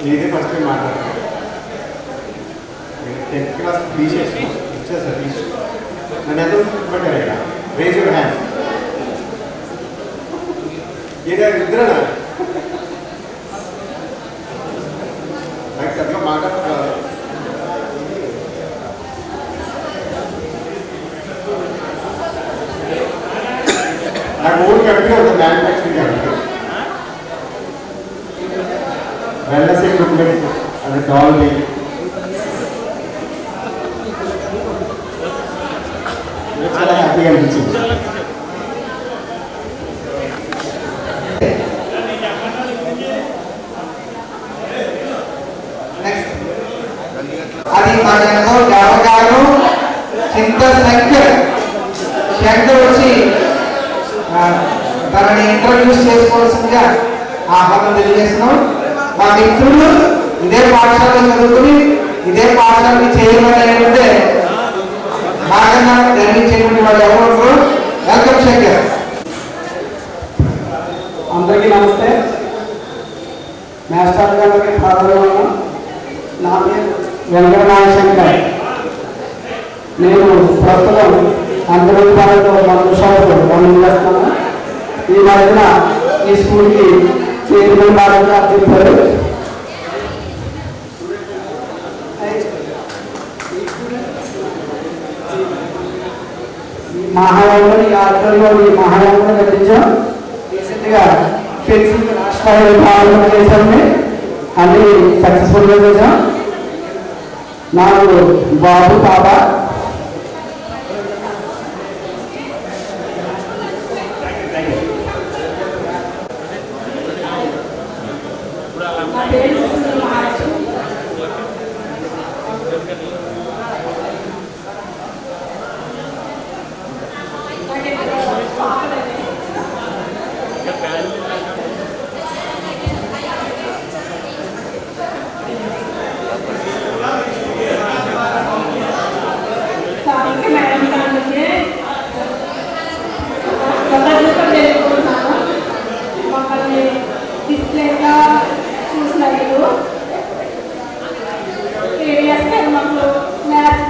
నేనే first time మాట్లాడతాను. 10th class తీసేసి ఇచ్చేసా తీసి నన్ను ఎంత పెట్టారు ఇక్కడ రేజ్ యువర్ హ్యాండ్ ఇద్దరు నాకు పెద్దగా మాట్లాడుతున్నారు. నాకు ఊరు కంపెనీ ఒక మ్యానుఫ్యాక్చరింగ్ కంపెనీ వెల్నెస్ ఎక్విప్మెంట్ అది డాల్బీ చాలా హ్యాపీగా అనిపించింది. అది మనకు దేవగారు చింత శంకర్ వచ్చి తనని ఇంట్రడ్యూస్ చేసుకోవాల్సిందిగా ఆహ్వానం తెలియజేస్తున్నాం. మా మిత్రులు ఇదే పాఠశాలలో చదువుకుని ఇదే పాఠశాలని చేయమని భాగంగా నిర్మించేటువంటి వాళ్ళు ఎవరు? వెల్కమ్ శంకర్. అందరికీ నమస్తే. మాస్టర్ గారికి ప్రారంభంగా నా పేరు వెంకటనాగశంకర్. నేను ప్రస్తుతం అంతరంగాలతో మనుషులతో పనిచేస్తాను. ఈ మధ్యన ఈ స్కూల్కి చైర్మన్ భాగంగా చెప్పారు. మహాయాన్ని ఆధ్వర్యంలో ఈ మహాయాన్ని కట్టించాం. రీసెంట్గా ఫెన్సింగ్ రాష్ట్ర విభాగం చేశాము. అన్ని సక్సెస్ఫుల్గా చేశాం. నాకు బాబు పాప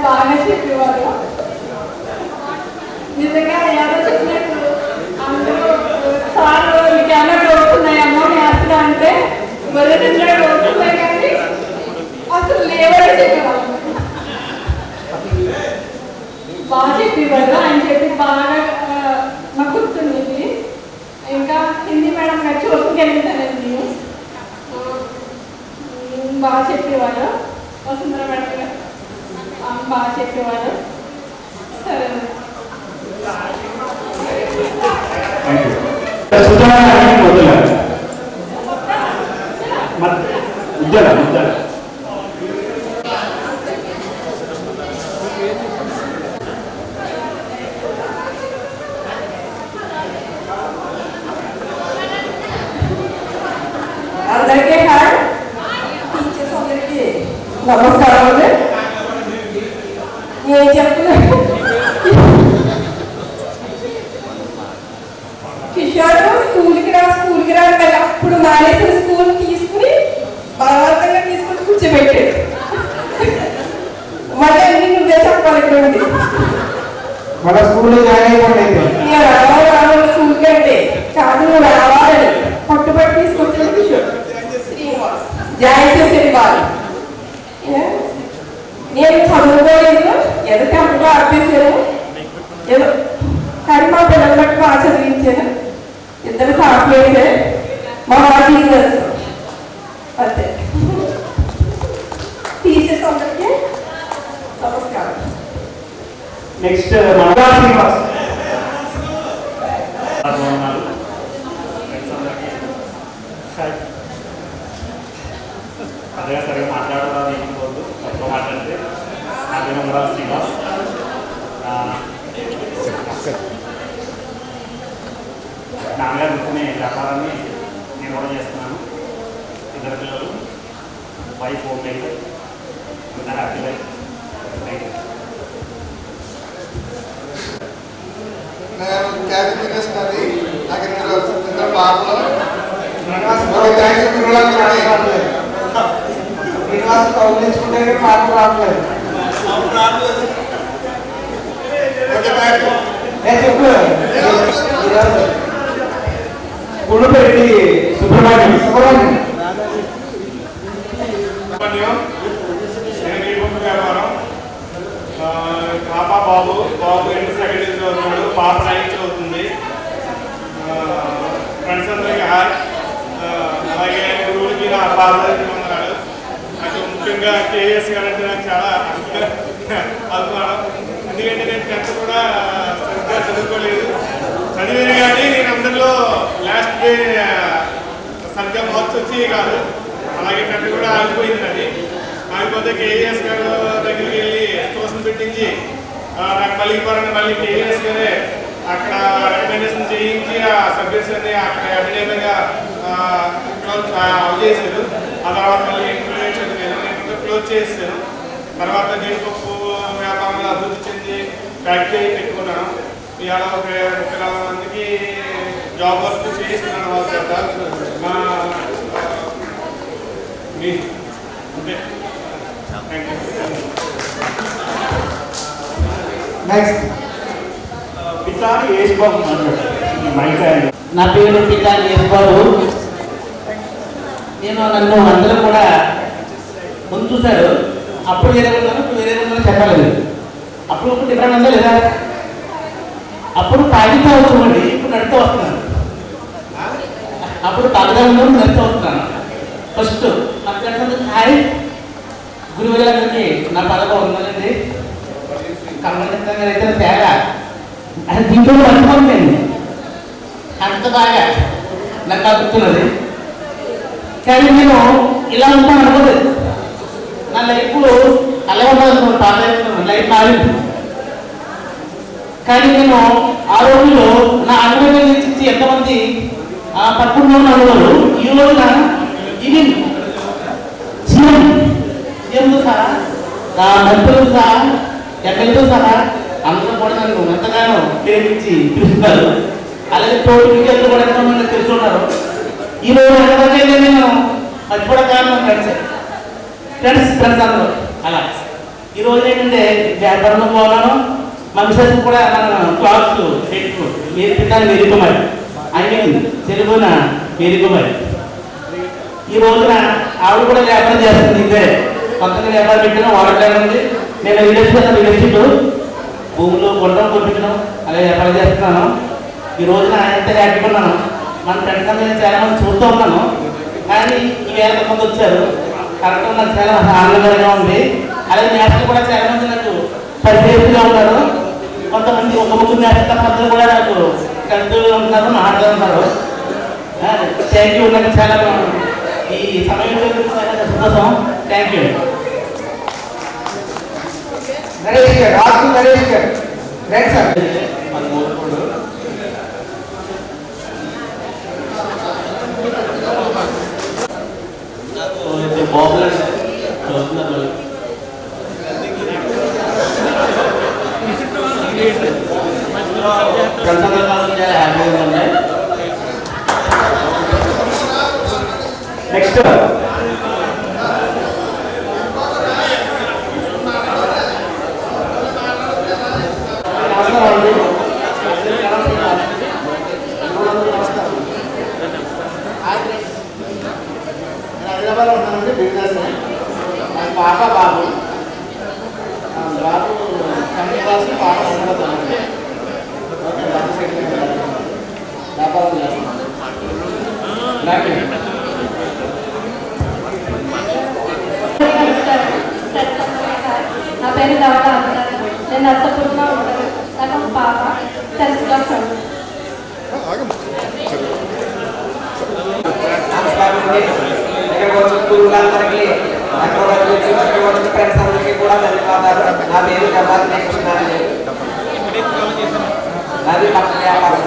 బాగా చెప్పేవారు. నిజంగా ఎవరో చెప్పినట్టు అందరూ సార్లు మీకేమన్నా డౌట్స్ ఉన్నాయమ్మా మ్యాథ్స్లో అంటే మొదటి డౌట్స్ ఉన్నాయి కానీ అసలు లేవని చెప్పేవాళ్ళు. బాగా చెప్పేవారు. ఆయన చెప్పి బాగా నాకు గుర్తుంది. ఇంకా హిందీ మేడం గారు చూసుకెళ్తానండి బాగా చెప్పేవారు. వసుంధర మేడం గారు బాగా చెప్పేవారు. సరే అందరికీ హాయ్. టీచర్స్ అందరికీ నమస్కారం అండి. ఏం చెప్పలేదు. కిషోర్ స్కూల్కి రా మళ్ళీ అప్పుడు మానేసిన స్కూల్ తీసుకుని బలవంతంగా తీసుకుని కూర్చోబెట్టాడు. మళ్ళీ అన్ని నువ్వే చెప్పాలి. మన స్కూల్లో జాయిన్ అయిపోయింది. రావాలి స్కూల్కి అంటే కాదు నువ్వు రావాలని పట్టుబట్టి తీసుకొచ్చాడు కిషోర్. శ్రీనివాస్ జాయిన్ చేసేది వాళ్ళు. నేను చదువుకోలేదు ఏదో టెంపుగా ఆపేసాను ఏదో కానీ మా పిల్లలు బట్టి బాగా చదివించాను. ఇద్దరు సాఫ్ట్వేర్సే మా బిజినెస్ అంతే. టీచర్స్ అందరికీ నమస్కారం. నెక్స్ట్ మంగా శ్రీనివాస్. అదే సరిగా మాట్లాడాలని ఏమనుకోవద్దు. తక్కువ మాట్లాడితే అదే మంగా శ్రీనివాస్. నాన్నగారు అనుకునే వ్యాపారాన్ని నేను కూడా చేస్తున్నాను. ఇద్దరు పిల్లలు, wife, home maker, happy life. Thank you. నేను క్యాబిన్ మినిస్టర్. నాకు ఇద్దరు పాపలు కాస్త కౌలించుకుంటే మార్పు రావట్లేదు. చెప్పు పుల్లపెట్టి సుబ్రహ్మణ్యం. సుబ్రహ్మణ్యం వ్యాపారం పాప బాబు ఇంటర్ సెకండ్ ఇయర్ చదువుతున్నాడు, పాప 9th చదువుతుంది. ఫ్రెండ్స్ అందరికీ హాయ్. అలాగే గురువులకి నా పాదాలు. నాకు ముఖ్యంగా కేఎస్ గారు అంటే నాకు చాలా అభిమానం. ఎందుకంటే నేను 10th కూడా సరిగ్గా చదువుకోలేదు, చదివేది కానీ నేను అందరిలో లాస్ట్ డే సరిగ్గా మార్క్స్ వచ్చి కాదు. అలాగే 10th కూడా ఆగిపోయింది. అది ఆగిపోతే కేఎస్ గారు దగ్గరికి వెళ్ళి ట్యూషన్ పెట్టించి నాకు మళ్ళీ కేఎస్ గారే అక్కడ రికమెండేషన్ చేయించి ఆ సబ్జెక్ట్స్ అన్ని అక్కడ అకాడమీగా చేశారు. ఆ తర్వాత మళ్ళీ ఇంటర్వ్యూ చదివాను, నేను క్లోజ్ చేశాను. తర్వాత జీడిపప్పు వ్యాపారంలో అభివృద్ధి చెంది ఫ్యాక్టరీ పెట్టుకున్నాను. ఇవాళ ఒక 20 మందికి జాబ్ వర్క్ చేయిస్తున్నాను వాళ్ళ చేత. అంతే. Thank you. Next Pitani Yesubabu మాట్లాడారు. నా పేరు పితాని యేసుబాబు. నన్ను అందరూ కూడా ముందు చూశారు. అప్పుడు వేరే ఉన్నాను, ఇప్పుడు వేరే ఉన్నాను చెప్పలేదు. అప్పుడు డిఫరెంట్ ఉందా లేదా? అప్పుడు తాగితే అవుతుందండి, ఇప్పుడు నడుతూ వస్తున్నాను. అప్పుడు తాగుతా ఉన్నాను, నడుతూ వస్తున్నాను. ఫస్ట్ నా ఫ్రెండ్స్ హాయ్. గురువులందరికీ నా పదవి ఉందండి. కమలంగా అయితే తేడా అది దీంట్లో మర్చిపోయింది. అంత బాగా నాకు అడుగుతున్నది. కానీ నేను ఇలా ఉంటాను అనుకోలేదు. నా లైఫ్ అలా ఉండాలనుకున్నాను. పాత లైఫ్ మారింది. కానీ నేను ఆ రోజుల్లో నా అనుభవం నుంచి ఎంతమంది పట్టుకున్న అనుభవాలు ఈ రోజున ఈవెన్ సీఎంతో సహా మంత్రులతో సహా ఎమ్మెల్యేతో సహా అందరూ కూడా నన్ను ఎంతగానో ప్రేమించి పిలుస్తున్నారు. అలాగే తోటి విద్యార్థులు కూడా ఎంతమంది తెలుసుకున్నారు. ఈ రోజు ఎంతవరకైతే నేను మర్చిపోవడం కారణం ఫ్రెండ్స్ అందరూ అలా. ఈ రోజు ఏంటంటే వ్యాపారంలో పోవాలను మా మిసెస్ కూడా మన క్లాత్స్ పెట్టుకో మీరు పిల్లలు మెరుగుమరి తెలుగున మెరుగుమరి. ఈ రోజున ఆవిడ కూడా వ్యాపారం చేస్తుంది. ఇదే కొత్తగా వ్యాపారం పెట్టిన వాడట్లేదు ఉంది. నేను లీడర్షిప్ భూములు కొట్టడం కొట్టించడం అలాగే వ్యాపారం చేస్తున్నాను. ఈ రోజున ఎంత హ్యాపీగా ఉన్నాను. మన ఫ్రెండ్స్ అందరూ చాలా మంది చూస్తూ ఉన్నాను. కానీ ఈ వేల మంది వచ్చారు. కరెక్ట్గా నాకు చాలా ఆనందకరంగా ఉంది. అలాగే నేషనల్ కూడా చాలా మంది నాకు పరిచయంగా ఉన్నారు. కొంతమంది ఒక ముగ్గురు నేషనల్ అందరూ కూడా నాకు కలుపుతూ ఉంటున్నారు, మాట్లాడుతున్నారు. Thank you. నాకు చాలా ఈ సమయంలో చాలా సంతోషం. Thank you. నరేష్ గారు, రాజు నరేష్ గారు రైట్ సార్. బాబులు చాలా హ్యాపీగా ఉన్నాయి. నెక్స్ట్ హైదరాబాద్లో ఉన్నానండి. బిజినెస్ మా పాప బాబు బాబు 10th క్లాస్, పాప 9వ తరగతి. ఓకే, బాబు సెటిల్ వ్యాపారం చేస్తున్నాను. నా పేరు దవడ అంటారు. నేను నర్సపూర్లో ఉంటాను. నాకు పాప 10th క్లాస్. ఇక్కడికి వచ్చిన గురువులందరికీ, అక్కడ వచ్చిన ఫ్రెండ్స్ అందరికీ కూడా ధన్యవాదాలు. నా పేరు జవాబు కృష్ణారెడ్డి. నాది పక్క వ్యాపారం.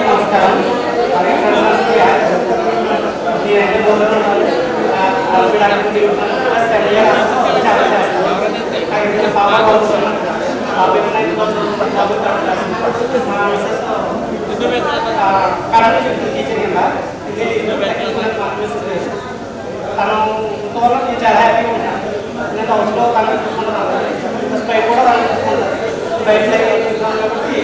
నమస్కారం. కలిపడానికి తిరుగుతున్నాను ప్లస్ చాలా చేస్తాను పాప పాప కరెంట్ టీచర్ కింద తను ఇంతవరకు నేను చాలా హ్యాపీగా ఉంటాను. నేను హౌస్లో తను చూసుకుంటున్నాను, ప్లస్ బయట కూడా తను చూసుకుంటాను. బయట చూసుకున్నాను కాబట్టి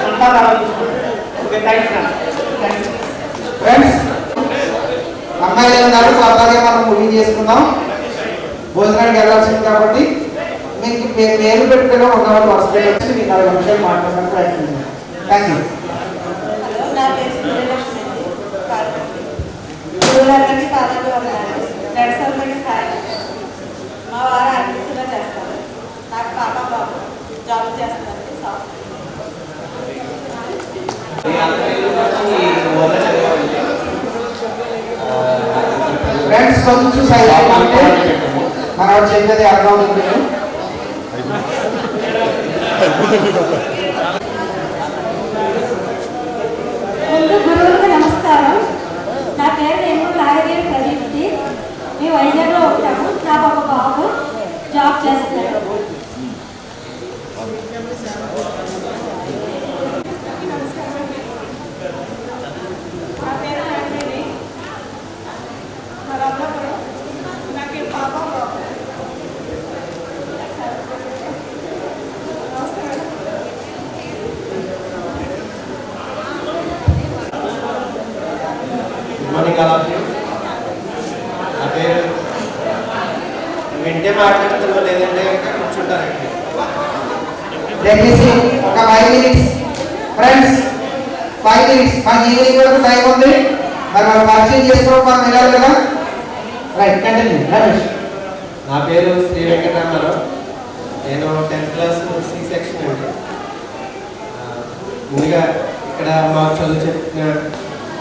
అంతా తను చూసుకుంటాను. ఓకే, థ్యాంక్స్ అన్న. థ్యాంక్స్ ఫ్రెండ్స్, అమ్మాయిలు ఉన్నారు, సరదాగా మనం ముగింగ్ చేసుకుందాం. భోజనానికి వెళ్ళాల్సింది కాబట్టి మీకు పేరు పెట్టుకుని ఉన్నవాళ్ళు వరుస పెట్టి మీకు 4 నిమిషాలు మాట్లాడడానికి ప్రయత్నించండి. Thank you. నా పేరు సూర్యలక్ష్మి అండి. గురువులందరికీ పాదాలు వందనాలు. ఫ్రెండ్స్ అందరికీ హాయ్. మా వారు ఆర్టీసీలో చేస్తారు. నాకు పాప బాబు జాబ్ చేస్తారండి. ఫ్రెండ్స్, కొంచెం సైలెంట్ అంటే మనం చెప్పేది అర్థం అవుతుంది. ముందు గురువులకు నమస్కారం. నా పేరు నేను నాగదేవి ప్రదీప్తి. మేము వైజాగ్లో ఉంటాము. నాకు ఒక బాబు జాబ్ చేస్తారు. నా పేరు నాగదేవి. మా అబ్బాయి నాకు పాప బాబు. Morning all of you. నా పేరు వింటే మాట్లాడుతున్నా, లేదంటే కూర్చుంటారండి. దయచేసి ఒక 5 minutes ఫ్రెండ్స్, 5 minutes. మాకు ఈవినింగ్ వరకు టైం ఉంది. మరి మనం పరిచయం చేసుకోవడం మనం వినాలి కదా. Right, continue. రమేష్. నా పేరు శ్రీ వెంకటరామారావు. నేను 10th క్లాస్ C సెక్షన్ అండి. ముందుగా ఇక్కడ మా చదువు చెప్పిన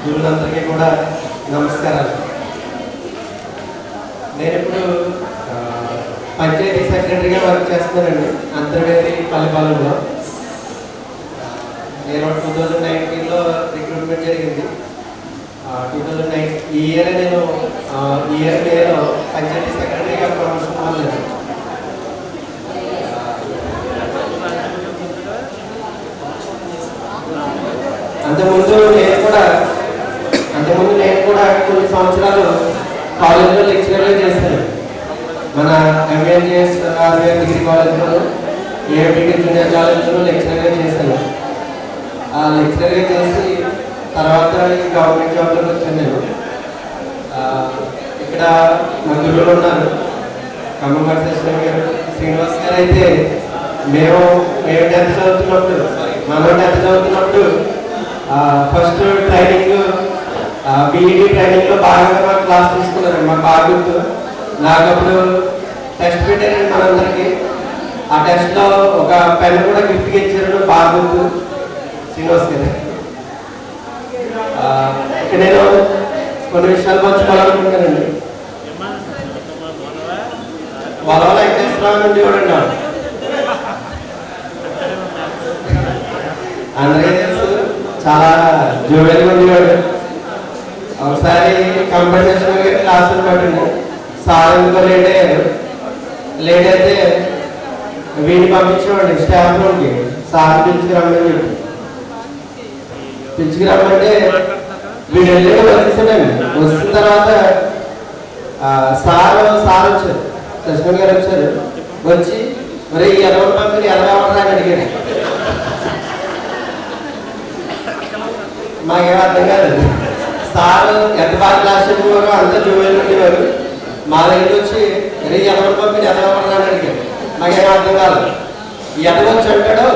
గురువులందరికీ కూడా నమస్కారాలు. నేను ఇప్పుడు పంచాయతీ సెక్రటరీగా వర్క్ చేస్తున్నానండి అంతర్వేది పల్లెపాలెంలో. నేను 2019లో రిక్రూట్మెంట్ జరిగింది. 2009 ఈ ఇయర్ నేను పంచాయతీ సెక్రటరీగా ప్రమోషన్ అవ్వలేదు. అంతకుముందు నేను కూడా కొన్ని సంవత్సరాలు కాలేజీలో లెక్చరర్గా చేశాను. మన ఎంబీఎస్ డిగ్రీ కాలేజ్లో, ఏఐబిటి జూనియర్ కాలేజ్లో లెక్చరర్గా చేశాను. ఆ లెక్చరర్గా చేసి తర్వాత గవర్నమెంట్ జాబ్లోకి వచ్చాను నేను. ఇక్కడ మా గురువులు ఉన్నారు, ఖమ్మం శశిరామ్ గారు, శ్రీనివాస్ గారు. అయితే మేము 10th చదువుతున్నప్పుడు ఫస్ట్ ట్రైనింగ్ బీఈడి ట్రైనింగ్లో భాగంగా మాకు క్లాస్ తీసుకున్నారండి. మాకు బాగా గుర్తు. నాకు అప్పుడు టెస్ట్ పెట్టారండి మనందరికీ. ఆ టెస్ట్లో ఒక పెన్ కూడా గిఫ్ట్గా ఇచ్చారు, బాగా గుర్తు, శ్రీనివాస్ గారు. ఇక్కడ నేను కొన్ని విషయాలు పంచుకోవాలనుకుంటానండి. వాళ్ళ వెంకటేశ్వరరావు నుండి కూడా అందరికీ తెలుసు, చాలా జోవియల్గా ఉండేవాడు. ఒకసారి కంపెన్సేషన్ క్లాసులు పట్టింది. సార్ ఎందుకో లేట్ అయితే వీడిని పంపించేవాడి స్టాఫ్ రూమ్కి. సార్ పిలుచుకురమ్మని పిలుచుకురమ్మంటే వీడు వెళ్ళి వచ్చేసాడండి. వచ్చిన తర్వాత సార్ వచ్చారు, శశిరామ్ గారు వచ్చారు. వచ్చి మరి ఎలా పంపిణీ ఎలా కావాలని అని అడిగాడు. మాకేం అర్థం కాదు. సార్ ఎంత బాగా క్లాస్ చెప్పేవారు, అంత జోవియల్ ఉండేవారు. మా దగ్గర వచ్చి ఎవరు పంపిణీ ఎలా కావాలని అడిగాడు. మాకేం అర్థం కాదు. ఎదవచ్చి అంటాడు,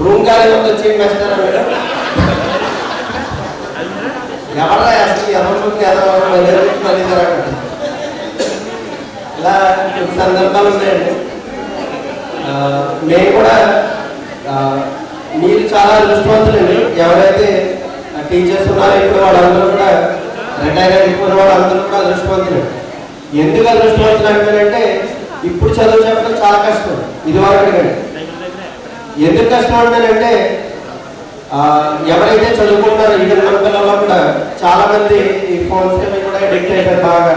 రూమ్ ఖాళీ వచ్చి మెస్టర్ అన్నాడు. ఎవరా అసలు ఎవరికి మళ్ళీ జరగదు. ఇలా సందర్భాలు ఉన్నాయండి. నేను కూడా మీరు చాలా అదృష్టవంతులండి. ఎవరైతే టీచర్స్ ఉన్నారో ఇప్పుడు వాళ్ళందరూ కూడా రిటైర్ అయిపోయిన వాళ్ళందరూ కూడా అదృష్టవంతులు. ఎందుకు అదృష్టవంతులు అంటారంటే ఇప్పుడు చదువు చెప్పడం చాలా కష్టం. ఇది వరకు ఎందుకు కష్టం అంటానంటే ఎవరైతే చదువుకుంటారో ఈవెన్ మన పిల్లల్లో కూడా చాలా మంది ఈ ఫోన్స్ కూడా అడిక్ట్ అయిపోయారు బాగా.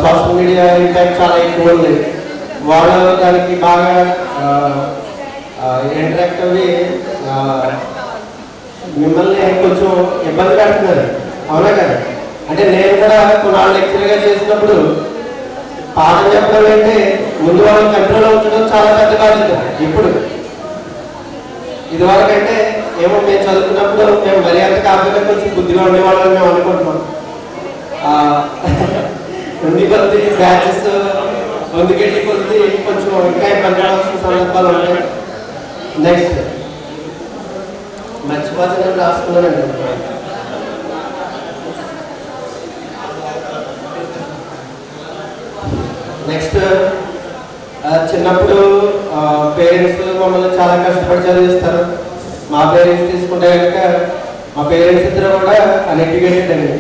సోషల్ మీడియా ఇంపాక్ట్ చాలా ఎక్కువ ఉంది. వాళ్ళు దానికి బాగా ఇంటరాక్ట్ అవి మిమ్మల్ని కొంచెం ఇబ్బంది పెడుతున్నారు, అవునా కదా? అంటే నేను కూడా కొన్నాళ్ళు లెక్చర్గా చేసినప్పుడు పాఠం చెప్పడం అంటే ముందు వాళ్ళని కంట్రోల్ ఉంచడం చాలా పెద్ద బాధ్యత. ఇప్పుడు ఇదివరకు అంటే ఏమో మేము చదువుకున్నప్పుడు మేము మర్యాద కాకపోతే కొంచెం బుద్ధిగా ఉండేవాళ్ళని మేము అనుకుంటున్నాం. ఉంది కొద్ది బ్యాచెస్ ముందుకెళ్ళి కొద్ది కొంచెం ఇంకా ఇబ్బంది పడాల్సిన సందర్భాలు ఉంటాయి. నెక్స్ట్ మర్చిపోతే రాసుకున్నానండి. నెక్స్ట్ చిన్నప్పుడు పేరెంట్స్ మమ్మల్ని చాలా కష్టపడి చదివిస్తారు. మా పేరెంట్స్ తీసుకుంటే కనుక మా పేరెంట్స్ ఇద్దరు కూడా అన్ఎడ్యుకేటెడ్ అండి.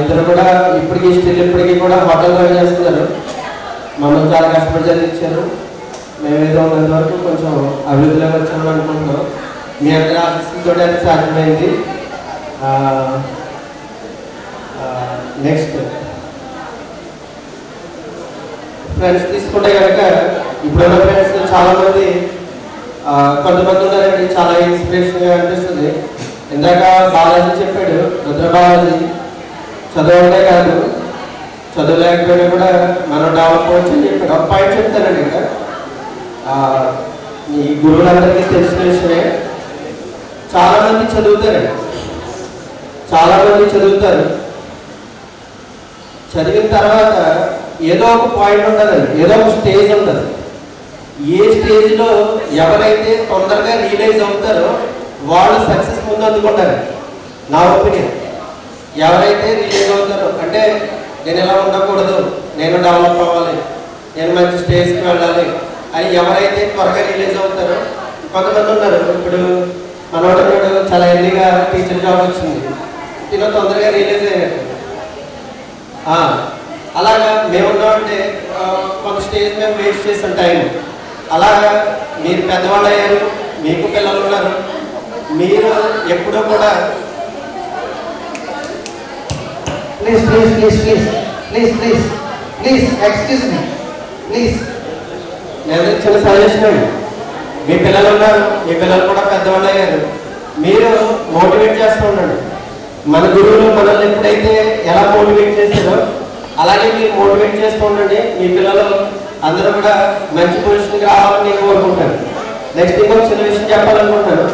ఇద్దరు కూడా ఇప్పటికీ కూడా హోటల్ రన్ చేస్తున్నారు. మమ్మల్ని చాలా కష్టపడి చదివించారు. మేము ఏదో ఉన్నంత వరకు కొంచెం అభివృద్ధిలోకి వచ్చామని అనుకుంటున్నాం. మీ అందరి ఆశీస్సులతో అది సాధ్యమైంది. నెక్స్ట్ ఫ్రెండ్స్ తీసుకుంటే కనుక ఇప్పుడున్న ఫ్రెండ్స్ చాలామంది కొంతమంది ఉన్నారండి, చాలా ఇన్స్పిరేషన్గా అనిపిస్తుంది. ఇందాక బాలాజీ చెప్పాడు, రుద్ర బాలాజీ, చదవడే కాదు చదవలేకపోయినా కూడా మనం డెవలప్ అవ్వచ్చు అని చెప్పాడు. ఒక పాయింట్ చెప్తానండి. ఇంకా ఈ గురువులందరికీ తెలిసిన విషయమే. చాలామంది చదువుతారండి, చాలామంది చదువుతారు. చదివిన తర్వాత ఏదో ఒక పాయింట్ ఉంటుందండి, ఏదో ఒక స్టేజ్ ఉంటుంది. ఏ స్టేజ్లో ఎవరైతే తొందరగా రియలైజ్ అవుతారో వాళ్ళు సక్సెస్ ముందు అందుకుంటారు. నా ఒపీనియన్. ఎవరైతే రియలైజ్ అవుతారో అంటే నేను ఎలా ఉండకూడదు, నేను డెవలప్ అవ్వాలి, నేను మంచి స్టేజ్కి వెళ్ళాలి అని ఎవరైతే త్వరగా రియలైజ్ అవుతారో, కొంతమంది ఉన్నారు. ఇప్పుడు మనోడు చాలా ఎర్లీగా టీచర్ జాబ్ వచ్చింది, దీనిలో తొందరగా రియలైజ్ అయినట్టు. అలాగా మేమున్నామంటే కొంత స్టేజ్ మేము వేస్ట్ చేసాం టైం. అలాగా మీరు పెద్దవాళ్ళు అయ్యారు, మీకు పిల్లలు ఉన్నారు. మీరు ఎప్పుడూ కూడా please please please please please please please excuse me please. నేను చిన్న సజెషన్ అండి. మీ పిల్లలు ఉన్నారు, మీ పిల్లలు కూడా పెద్దవాళ్ళు అయ్యారు. మీరు మోటివేట్ చేస్తూ ఉండండి. మన గురువులు మనల్ని ఎప్పుడైతే ఎలా మోటివేట్ చేస్తారో అలాగే మీరు మోటివేట్ చేస్తూ ఉండండి. మీ పిల్లలు అందరూ కూడా మంచి పొజిషన్కి రావాలని నేను కోరుకుంటాను. నెక్స్ట్ ఇంకొక చిన్న విషయం చెప్పాలనుకుంటున్నాను.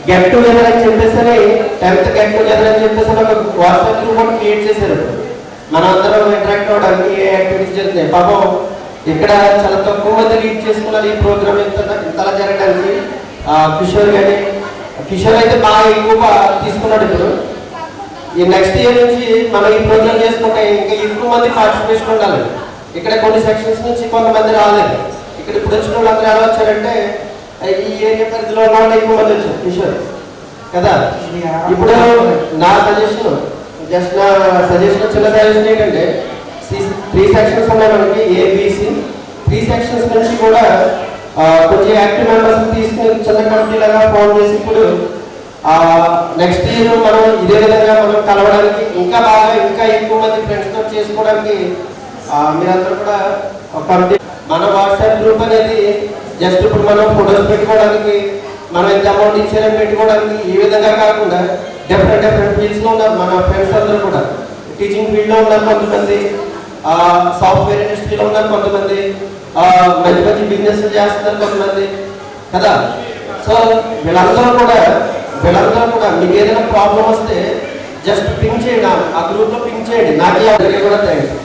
గెట్ టుగెదర్ అని చెప్పేసి 10th గెట్ టుగెదర్ అని చెప్పేసి ఒక వాట్సాప్ గ్రూప్ కూడా క్రియేట్ చేశారు. మనం అందరం ఇంటరాక్ట్ అవ్వడానికి ఏ యాక్టివిటీస్ జరుగుతున్నాయి. పాపం ఇక్కడ చాలా తక్కువ మంది లీడ్ చేసుకున్నారు ఈ ప్రోగ్రామ్ ఇంతలా జరగడానికి. కిషోర్ అయితే బాగా ఎక్కువగా తీసుకున్నాడు. ఇప్పుడు ఈ నెక్స్ట్ ఇయర్ నుంచి మనం ఈ ప్రోగ్రామ్ చేసుకుంటే ఇంకా ఎక్కువ మంది పార్టిసిపేషన్ ఉండాలి. ఇక్కడ కొన్ని సెక్షన్స్ నుంచి కొంతమంది రాలేదు. ఇక్కడ ఇప్పుడు వచ్చిన వాళ్ళందరూ ఎలా వచ్చారంటే ఈ ఏరియా పరిధిలో ఉన్న వాళ్ళు ఎక్కువ మంది వచ్చారు. కిషోర్ కదా. ఇప్పుడు నా సజెషన్, జస్ట్ నా సజెషన్, చిన్న సజెషన్ ఏంటంటే 3 సెక్షన్స్ ఉన్నాయి మనకి, ఏబిసి. 3 సెక్షన్స్ నుంచి కూడా కొంచెం యాక్టివ్ మెంబర్స్ తీసుకుని చిన్న కమిటీ లాగా ఫామ్ చేసి ఇప్పుడు నెక్స్ట్ ఇయర్ మనం ఇదే విధంగా మనం కలవడానికి ఇంకా బాగా ఇంకా ఎక్కువ మంది ఫ్రెండ్స్తో చేసుకోవడానికి మీరందరూ కూడా ఒక కమిటీ. మన వాట్సాప్ గ్రూప్ అనేది జస్ట్ ఇప్పుడు మనం ఫొటోస్ పెట్టుకోవడానికి, మనం ఎంత అమౌంట్ ఇచ్చారని పెట్టుకోవడానికి ఈ విధంగా కాకుండా డిఫరెంట్ ఫీల్డ్స్లో ఉన్నారు మన ఫ్రెండ్స్ అందరూ కూడా. టీచింగ్ ఫీల్డ్లో ఉన్నారు కొంతమంది, సాఫ్ట్వేర్ ఇండస్ట్రీలో ఉన్నారు కొంతమంది, మంచి బిజినెస్ చేస్తున్నారు కొంతమంది కదా. సో వీళ్ళందరూ కూడా మీకు ఏదైనా ప్రాబ్లం వస్తే జస్ట్ పింక్ చేయండి, ఆ గ్రూప్లో పింక్ చేయండి. నాకే అందరికీ కూడా థ్యాంక్ యూ.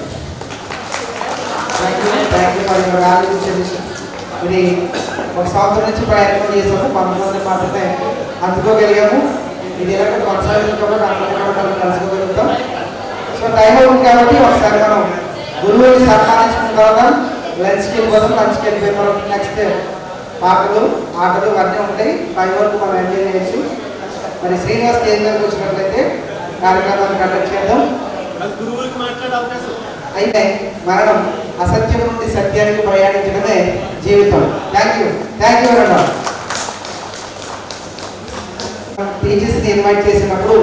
ఇది ఒక సంవత్సరం నుంచి ప్రయత్నం చేసాము, కొంతమంది మాత్రమే అందుకోగలిగాము. ఇది ఎలాగ కొనసాగించుకోవాలి, అందరికీ కలుసుకోగలుగుతాం. సో టైం అవుతుంది కాబట్టి ఒకసారి మనం గురువుని సన్మానించుకున్న తర్వాత లంచ్కి వెళ్ళిపోతాం. లంచ్కి వెళ్ళిపోయిన తర్వాత నెక్స్ట్ పాటలు, ఆటలు అన్నీ ఉంటాయి. 5 వరకు మనం ఎంజాయ్ చేయొచ్చు. మరి శ్రీనివాస్ స్టేజ్ దగ్గరకు వచ్చినట్లయితే కార్యక్రమాన్ని కండక్ట్ చేద్దాం. అయితే మరణం అసత్యం నుండి సత్యానికి ప్రయాణించడమే జీవితం. Thank you. Thank you. టీచర్స్ని ఇన్వైట్ చేసినప్పుడు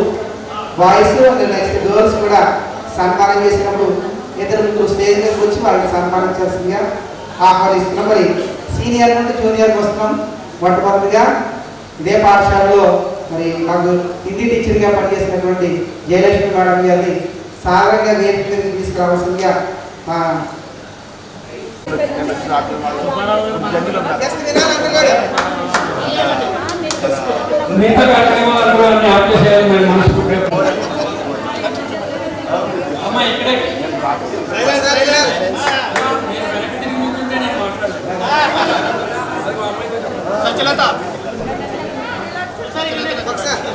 బాయ్స్ నెక్స్ట్ గర్ల్స్ కూడా సన్మానం చేసినప్పుడు ఇద్దరు ముగ్గురు స్టేజ్ మీదకి వచ్చి వాళ్ళకి సన్మానం చేస్తుందిగా ఆహ్వానిస్తున్నాం. మరి సీనియర్ నుండి జూనియర్కి వస్తున్నాం. మొట్టమొదటిగా ఇదే పాఠశాలలో మరి నాకు హిందీ టీచర్గా పనిచేసినటువంటి జయలక్ష్మి మేడం గారిని సాధారణంగా వేదిక మీదకి తీసుకురావాల్సిందిగా మిగతా కార్యక్రమాలను ఆప్ చేసేయాలని మేము మనస్ఫూర్తిగా అమ్మా ఇక్కడే సత్యలత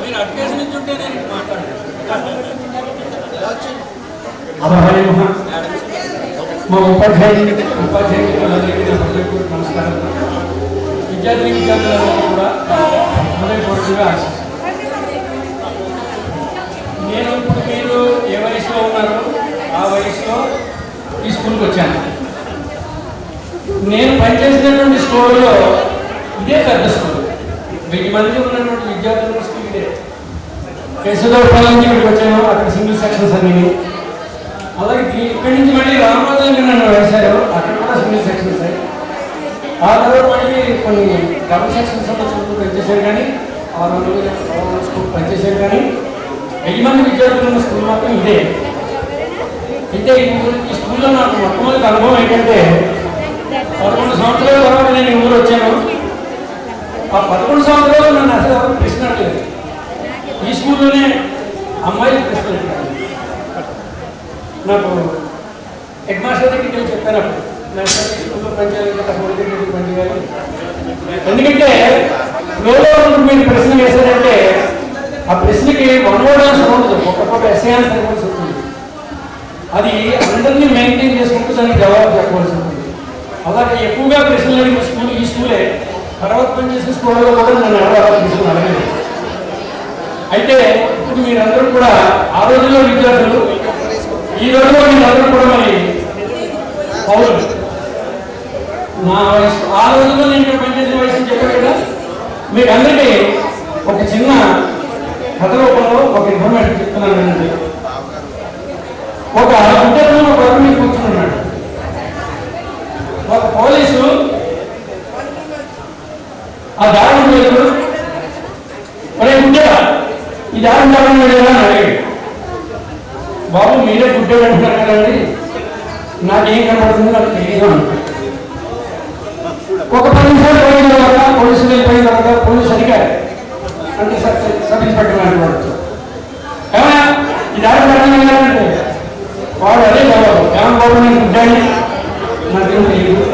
మీరు అడ్కేసి నుంచి ఉంటే నేను మాట్లాడతాను. మా ఉపాధ్యాయులందరికీ నమస్కారం. విద్యార్థులందరికీ కూడా హృదయపూర్వకంగా నేను ఇప్పుడు మీరు ఏ వయసులో ఉన్నారో ఆ వయసులో ఈ స్కూల్కి వచ్చాను. నేను పనిచేసినటువంటి స్కూల్లో ఇదే పెద్ద స్కూల్, 1000 మంది ఉన్నటువంటి విద్యార్థుల స్కూల్ ఇదే. కేశవరావు నుంచి ఇక్కడికి వచ్చాను, అక్కడ సింగిల్ సెక్షన్స్ అన్నీ. అలాగే ఇక్కడి నుంచి మళ్ళీ రామరాజు నన్ను వేశారు, అక్కడ కూడా సింగిల్ సెక్షన్స్ అయ్యి. ఆ తర్వాత మళ్ళీ కొన్ని డబుల్ సెక్షన్స్ స్కూల్ పనిచేశారు, కానీ 600 స్కూల్ పనిచేశారు. కానీ 1000 మంది విద్యార్థులు ఉన్న స్కూల్ మాత్రం ఇదే. అయితే ఈ స్కూల్లో నాకు మొట్టమొదటి అనుభవం ఏంటంటే 11 సంవత్సరాల తర్వాత నేను ఈ ఊరు వచ్చాను. ఆ 11 సంవత్సరాలు నన్ను అసలు ఎవరు ప్రశ్న అడగలేదు. ఈ స్కూల్లోనే అమ్మాయిలు ప్రశ్న అడిగారు. నాకు హెడ్ మాస్టర్ దగ్గరికి వెళ్ళి చెప్పాను, అప్పుడు స్కూల్లో పనిచేయాలి, పనిచేయాలి. ఎందుకంటే ఫ్లోలో మీరు ప్రశ్న వేశారంటే ఆ ప్రశ్నకి 1 word ఆన్సర్ ఉండదు, ఒక్కొక్క ఎస్ఏ ఆన్సర్ ఇవ్వాల్సి ఉంటుంది. అది అందరినీ మెయింటైన్ చేసుకుంటూ దానికి జవాబు చెప్పవలసి ఉంటుంది. అలాగే ఎక్కువగా ప్రశ్నలు అడిగిన స్కూల్ ఈ స్కూలే. తర్వాత పనిచేసే స్కూల్లో కూడా నన్ను ఎవరు ప్రశ్నలు అడగలేదు. అయితే ఇప్పుడు మీరందరూ కూడా ఆ రోజుల్లో విద్యార్థులు, ఈ రోజులో మీరందరూ కూడా మరి పౌరులు. నా వయసు ఆ రోజుల్లో నేను ఇక్కడ పనిచేసిన వయసు చెప్పాను కదా. మీకు అందరికీ ఒక చిన్న కథ రూపంలో ఒక ఇన్ఫర్మేషన్ చెప్తున్నాను అండి. ఒక విద్యార్థులు ఒక మీద కూర్చున్నాడు. ఒక పోలీసు ఆ దారుణం లేదు, ఒరే గుడ్డేరా ఈ దారుణం వెళ్ళేదా అని అడిగాడు. బాబు మీరే గుడ్డే అంటున్నారు కదండి, నాకేం కనపడుతుంది నాకు తెలియదు అంటారు. ఒక 10 నిమిషాలు పోయిన తర్వాత పోలీసులు వెళ్ళిపోయిన తర్వాత పోలీసు అడిగారు, అంటే సబ్ ఇన్స్పెక్టర్ అంటున్నాడు, ఏమన్నా ఈ దారుణం వెళ్ళాలంటే వాడు అదే జవాబు, ఏమన్నా బాబు నేను గుడ్డాన్ని నాకేం తెలియదు.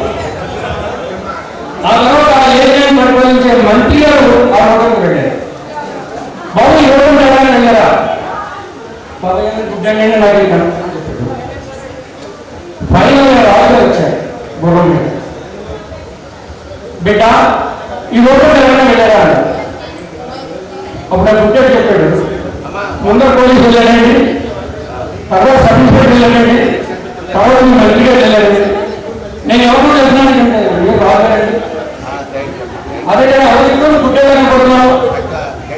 ఆ తర్వాత ఆ ఏరియాని పరిపాలించే మంత్రి గారు ఆ రోడ్డుకు వెళ్ళారు. బాబు ఈ రోడ్డు వెళ్ళాలని వెళ్ళారా, బాబు గుడ్డాన్ని నాకు చెప్పాడు. ఫైనల్ రాజు వచ్చారు గుర్రం మీద, బిడ్డ ఈ రోడ్డు ఎవరైనా వెళ్ళారా అని. అప్పుడు ఆ గుడ్డ చెప్పాడు, ముందర పోలీసు వెళ్ళారండి, తర్వాత సబ్ ఇన్స్పెక్టర్ వెళ్ళారండి, తర్వాత మంత్రి గారు వెళ్ళారండి, నేను ఎవరు చేస్తున్నాను మీరు రాగారండి. అదే ఎవరు గుడ్డ కనపడుతున్నావు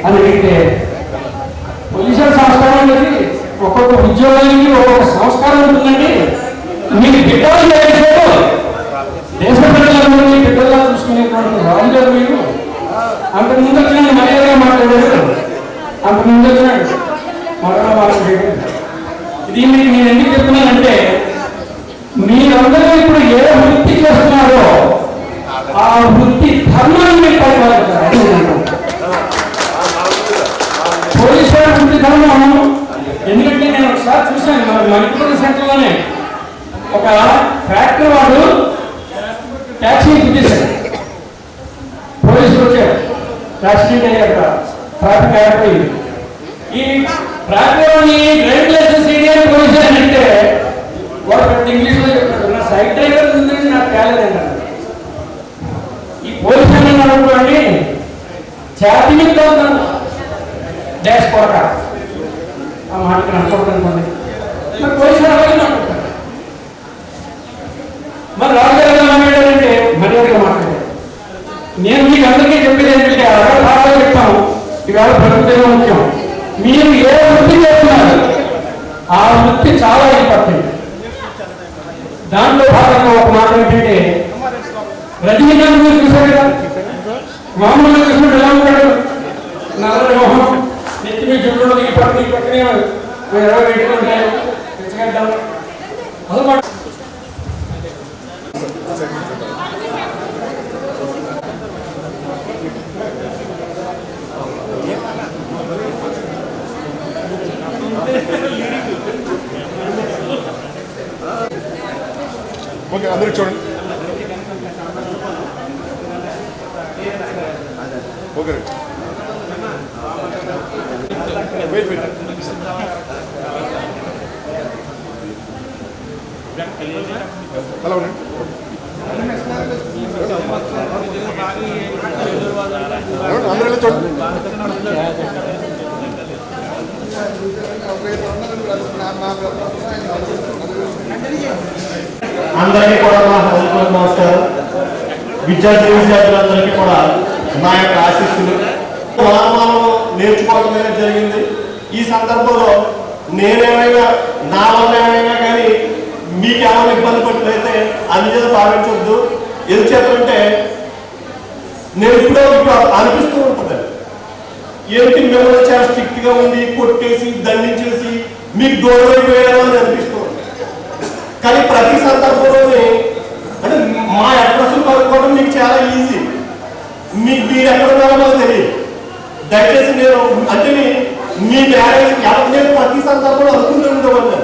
అని అడిగితే, పొల్యూషన్ సంస్కారం అనేది ఒక్కొక్క ఉద్యోగానికి ఒక్కొక్క సంస్కారం ఉంటుందండి. మీకు బిడ్డలు చేసేది దేశ ప్రజలందరినీ బిడ్డలా చూసుకునేటువంటి రాజుగారు మీరు. అంతకుముందు వచ్చిన మర్యాదగా మాట్లాడారు, అంతకుముందు వచ్చినాడు మరలా మాట్లాడాడు. ఇది మీకు నేను ఎందుకు చెప్తున్నానంటే, మీరందరూ ఇప్పుడు ఏ వృత్తి చేస్తున్నారో ఆ వృత్తి ధర్మాన్ని మీరు పరిపాలించారు. పోలీసు వృత్తి ధర్మం. ఎందుకంటే నేను ఒకసారి చూశాను మన మణిపూర్ సెంటర్లోనే ఒక ఫ్యాక్టరీ వాడు ట్యాక్సీ గుద్దేశాడు. పోలీసులు వచ్చారు, యాక్సిడెంట్ అయ్యాక ట్రాఫిక్ ఆగిపోయింది. ఈ ట్రాఫిక్లోని డ్రైవింగ్ లైసెన్స్ ఏరియాని పోలీసు అని అంటే వాడు పెద్ద ఇంగ్లీష్లో చెప్పాడు, నా సైడ్ డ్రైవర్ ఉందని నాకు తేలేదన్నారు. ఈ పోలీసు అని అనుకోండి ఛాతీ మీద ఉన్నాను డాష్ కొరక, ఆ మాటకి అనుకోవడం అనుకోండి, మరి పోలీసు అలాగే అనుకుంటారు. మరి రాజుగారు మాట్లాడారంటే మర్యాదగా మాట్లాడారు. నేను మీకు అందరికీ చెప్పేది ఏంటంటే 60 భాషలు చెప్తాము, ఇవాళ ప్రభుత్వమే ముఖ్యం. మీరు ఏ వృత్తి చేస్తున్నారు ఆ వృత్తి చాలా ఇంపార్టెంట్. దాంట్లో భాగంగా ఒక మాట ఏంటంటే, రజనీకాంత్ మీరు చూసారు కదా, మామూలుగా చూసినట్టు ఎలా ఉంటాడు, నల్లటి మొహం, నెత్తి మీద జుట్టు ఈ పక్కనే ఎలా పెట్టుకుంటారు తెచ్చగడ్డాం అలవాటు. ఓకే, అందరూ చూడండి. Okay, wait wait. హలో అండి. అందరూ వెళ్ళి చూడండి. అందరికీ కూడా నా హృదయపూర్వక నమస్కారం. విద్యార్థులందరికీ కూడా నా యొక్క ఆశీస్సులు. మనం నేర్చుకోవడం అనేది జరిగింది. ఈ సందర్భంలో నేనేమైనా నా వల్ల ఏమైనా కానీ మీకు ఏమైనా ఇబ్బంది పట్టినైతే అన్నిజలు భావించవద్దు. ఎందుచేతంటే నేను ఇప్పుడు అనిపిస్తూ ఉంటుంది, ఏంటి మిమ్మల్ని చాలా స్ట్రిక్ట్ గా ఉంది, కొట్టేసి దండించేసి మీకు దూరం అయిపోయారో అని అనిపిస్తూ ఉంటుంది. కానీ ప్రతి సందర్భంలోనే అంటే మా అడ్రస్లు కనుక్కోవడం మీకు చాలా ఈజీ. మీరు ఎక్కడ ఉన్నారో మాకు తెలియదు. దయచేసి నేను అంటే మీ మ్యారేజ్ నేను ప్రతి సందర్భంలో అనుకుంటూ ఉండేవాళ్ళు,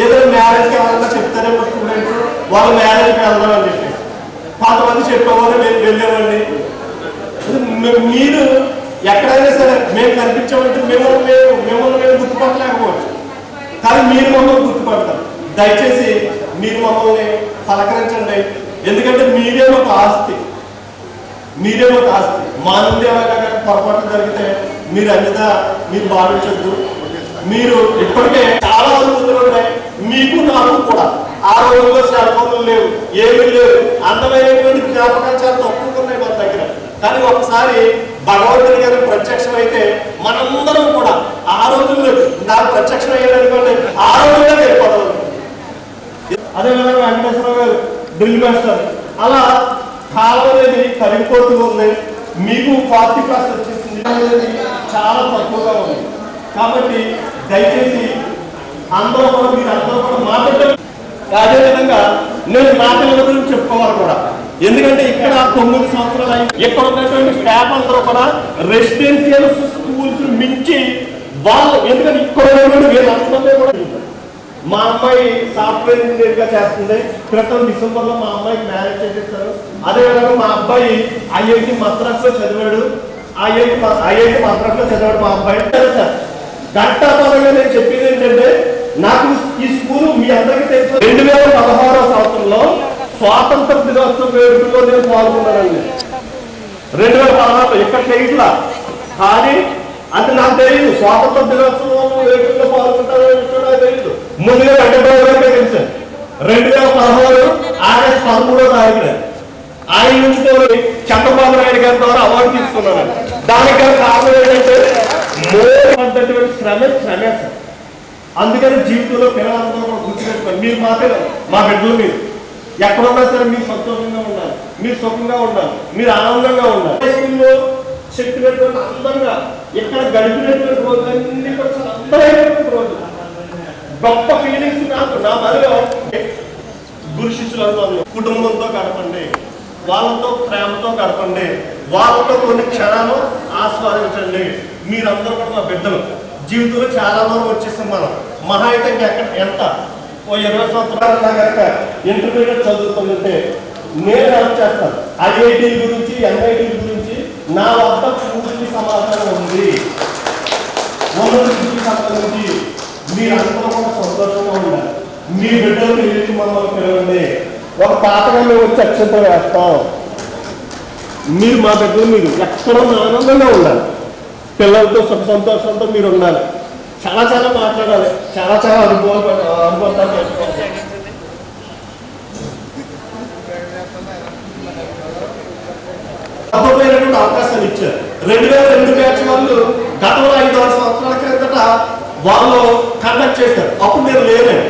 ఏదైనా మ్యారేజ్కి ఎవరైనా చెప్తారేమో స్టూడెంట్స్ వాళ్ళ మ్యారేజ్కి వెళ్దామని చెప్పి కొంతమంది చెప్పేవారు వెళ్ళేవాడిని. మీరు ఎక్కడైనా సరే మేము కనిపించామంటే మిమ్మల్ని మేము గుర్తుపట్టలేకపోవచ్చు, కానీ మీరు మమ్మల్ని గుర్తుపడతారు. దయచేసి మీరు మమ్మల్ని పలకరించండి. ఎందుకంటే మీరే ఒక ఆస్తి, మీరే ఒక ఆస్తి. మా నుండి ఏమైనా పొరపాట్లు జరిగితే మీరు అన్నిదా మీరు భావించద్దు. మీరు ఇప్పటికే చాలా అనుభూతులు ఉన్నాయి మీకు నాకు కూడా. ఆ రోజుల్లో సెల్ ఫోన్లు లేవు, ఏమీ లేవు, అందమైనటువంటి జ్ఞాపకాలు చాలా తక్కువ ఉన్నాయి మన దగ్గర. కానీ ఒకసారి భగవంతుడి గారి ప్రత్యక్షం అయితే మనందరం కూడా ఆ రోజుల్లో నాకు ప్రత్యక్షం అయ్యాడనుకోండి, ఆ రోజుల్లో వెళ్ళిపోతాం. అదేవిధంగా వెంకటేశ్వరరావు గారు డ్రిల్ మాస్టర్. అలా కాలం అనేది కరిగిపోతూ ఉంది. మీకు 40+ వచ్చేసింది అనేది చాలా తక్కువగా ఉంది. కాబట్టి దయచేసి అందరూ కూడా మీరు అందరూ కూడా మాట్లాడారు. అదేవిధంగా నేను నా పిల్లల గురించి చెప్పుకోవాలి కూడా, ఎందుకంటే ఇక్కడ 9 సంవత్సరాలు అయింది. ఇక్కడ ఉన్నటువంటి స్టాఫ్ అందరూ కూడా రెసిడెన్షియల్ స్కూల్స్ మించి వాళ్ళు, ఎందుకంటే ఇక్కడ వీళ్ళందరూ కూడా. మా అమ్మాయి సాఫ్ట్వేర్ ఇంజనీర్ గా చేస్తుంది. క్రితం డిసెంబర్ లో మా అమ్మాయికి మ్యారేజ్ చేసేస్తారు. అదేవిధంగా మా అబ్బాయి ఐఐటి మద్రాస్ లో చదివాడు. ఐఐటి మద్రాస్ లో చదివాడు మా అబ్బాయి. సార్ ఘంటాపరంగా నేను చెప్పేది ఏంటంటే, నాకు ఈ స్కూల్ మీ అందరికీ తెలుసు 2016వ సంవత్సరంలో స్వాతంత్ర దినోత్సవం వేడుకల్లో నేను పాల్గొన్నానండి. 2016 ఇక్కడ చేయట్లా, కానీ అంటే నాకు తెలియదు స్వాతంత్ర దినోత్సవం వేడుకల్లో పాల్గొంటారో తెలియదు. ముందుగా వెంకటరావు గారికి తెలిసాను. 2016 ఆగస్టు 13వ తారీఖున ఆయన నుంచి చంద్రబాబు నాయుడు గారి ద్వారా అవార్డు తీసుకున్నాను. దానికి కారణం ఏంటంటే మోర్ శ్రమే సార్. అందుకని జీవితంలో పిల్లలందరూ కూడా గుర్తుపెట్టుకోండి. మీరు మా పిల్లలు, మా బిడ్డలు. మీరు ఎక్కడున్నా సరే మీరు సంతోషంగా ఉండాలి, మీరు సుఖంగా ఉండాలి, మీరు ఆనందంగా ఉండాలి. స్కూల్లో చెప్పినటువంటి అందంగా ఇక్కడ గడిపినటువంటి రోజులన్నీ కూడా చాలా అందమైనటువంటి రోజు. గొప్ప ఫీలింగ్స్ నాకు నా మరిలో గురు శిష్యులందరూ కుటుంబంతో గడపండి, వాళ్ళతో ప్రేమతో గడపండి, వాళ్ళతో కొన్ని క్షణాలు ఆస్వాదించండి. మీరందరూ కూడా మా బిడ్డలు. జీవితంలో చాలా దూరం వచ్చేస్తాం మనం. మహా అయితే ఎంత 20 సంవత్సరాలు కనుక ఇంటర్మీడియట్ చదువుతుందంటే నేను హెల్ప్ చేస్తాను. ఐఐటీ గురించి ఎన్ఐటీ గురించి నా వద్ద పూర్తి సమాచారం ఉంది. ఉన్నతికి సంబంధించి మీరందరూ కూడా సంతోషంగా ఉండాలి. మీ బిడ్డలు వెళ్ళి మమ్మల్ని పిలవండి. ఒక పాతగా మేము వచ్చి అక్షంతో వేస్తాం. మీరు మా బిడ్డలు మీరు ఎక్కడ ఆనందంగా ఉండాలి. పిల్లలతో సుఖ సంతోషంతో మీరు ఉండాలి. చాలా చాలా మాట్లాడాలి. చాలా చాలా అనుభవాలు అద్భుతమైనటువంటి అవకాశాలు ఇచ్చారు. 2002 బ్యాచ్ వాళ్ళు గతంలో 5-6 సంవత్సరాల క్రిందట వాళ్ళు కండక్ట్ చేశారు. అప్పుడు నేను లేనండి.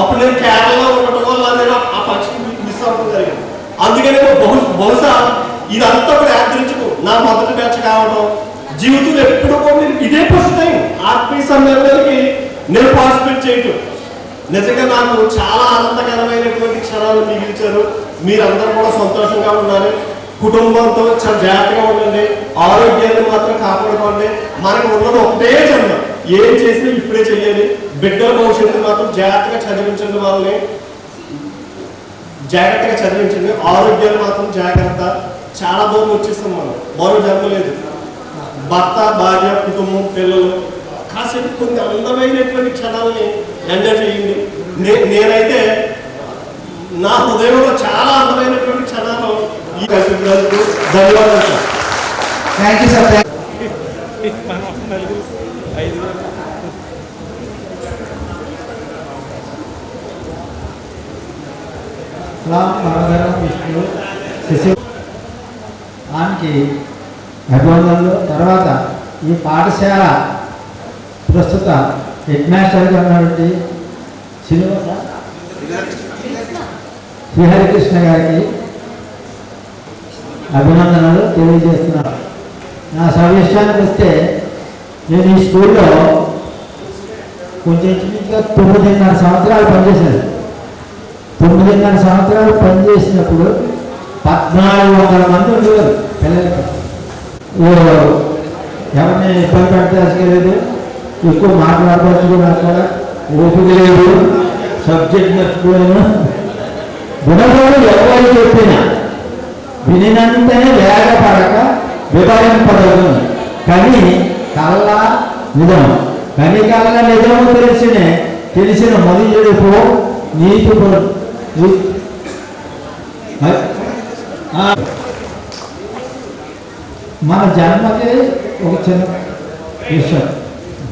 అప్పుడు నేను కేరళలో ఉండటం వల్ల నేను ఆ ఫంక్షన్ మిస్ అవ్వడం జరిగింది. అందుకనే బహుశా ఇదంతా కూడా యాదరించుకో నా మొదటి బ్యాచ్ కావడం జీవితంలో ఎప్పుడు కూడా నేను ఇదే ఫస్ట్ టైం ఆత్మీయ సమ్మేళనానికి నేను పార్టిసిపేట్ చేయటం నిజంగా నాకు చాలా ఆనందకరమైనటువంటి క్షణాలు మిగిల్చారు. మీరందరూ కూడా సంతోషంగా ఉండాలి, కుటుంబంతో చాలా జాగ్రత్తగా ఉండండి, ఆరోగ్యాన్ని మాత్రం కాపాడుకోండి. మనకు ఉన్నది ఒకటే జన్మ, ఏం చేసినా ఇప్పుడే చెయ్యాలి. బిడ్డల భవిష్యత్తు మాత్రం జాగ్రత్తగా చదివించండి, వాళ్ళని జాగ్రత్తగా చదివించండి. ఆరోగ్యాలు మాత్రం జాగ్రత్త. చాలా దూరం వచ్చేస్తాం మనం, మరో జన్మ లేదు. భర్త, భార్య, కుటుంబం, పిల్లలు కాసేపు కొన్ని అందమైనటువంటి క్షణాలని ఎంజాయ్ చేయండి. నేనైతే నా హృదయంలో చాలా అందమైనటువంటి క్షణాలు ఈ కల్పించినందుకు ధన్యవాదాలు sir. Thank you sir. Vishnu Sasi ఆమెకి అభివందనలు. తర్వాత ఈ పాఠశాల ప్రస్తుత హెడ్ మాస్టర్గా ఉన్నటువంటి శ్రీహరికృష్ణ గారికి అభినందనలు తెలియజేస్తున్నాను. నా సవిషయానికి వస్తే నేను ఈ స్కూల్లో కొంచెం ఇంచుమించుగా 9.5 సంవత్సరాలు పనిచేశాను. 9.5 సంవత్సరాలు పనిచేసినప్పుడు 1400 మంది ఉండేవారు పిల్లలకి. ఎవరిని ఇబ్బంది పెట్టలేదు, ఎక్కువ మాట్లాడపరచుకోవడానికి కూడా ఓపిక లేదు, సబ్జెక్ట్ మర్చిపోయాను. గుణగారు ఎవరు చెప్పినా వినినంతనే వేగపడక విభజింపడదు. కానీ కల్లా నిజం, కానీ కల్లా నిజము తెలిసిన మదియుడుపు నీతి మన జన్మకి ఒక చిన్న విషయం.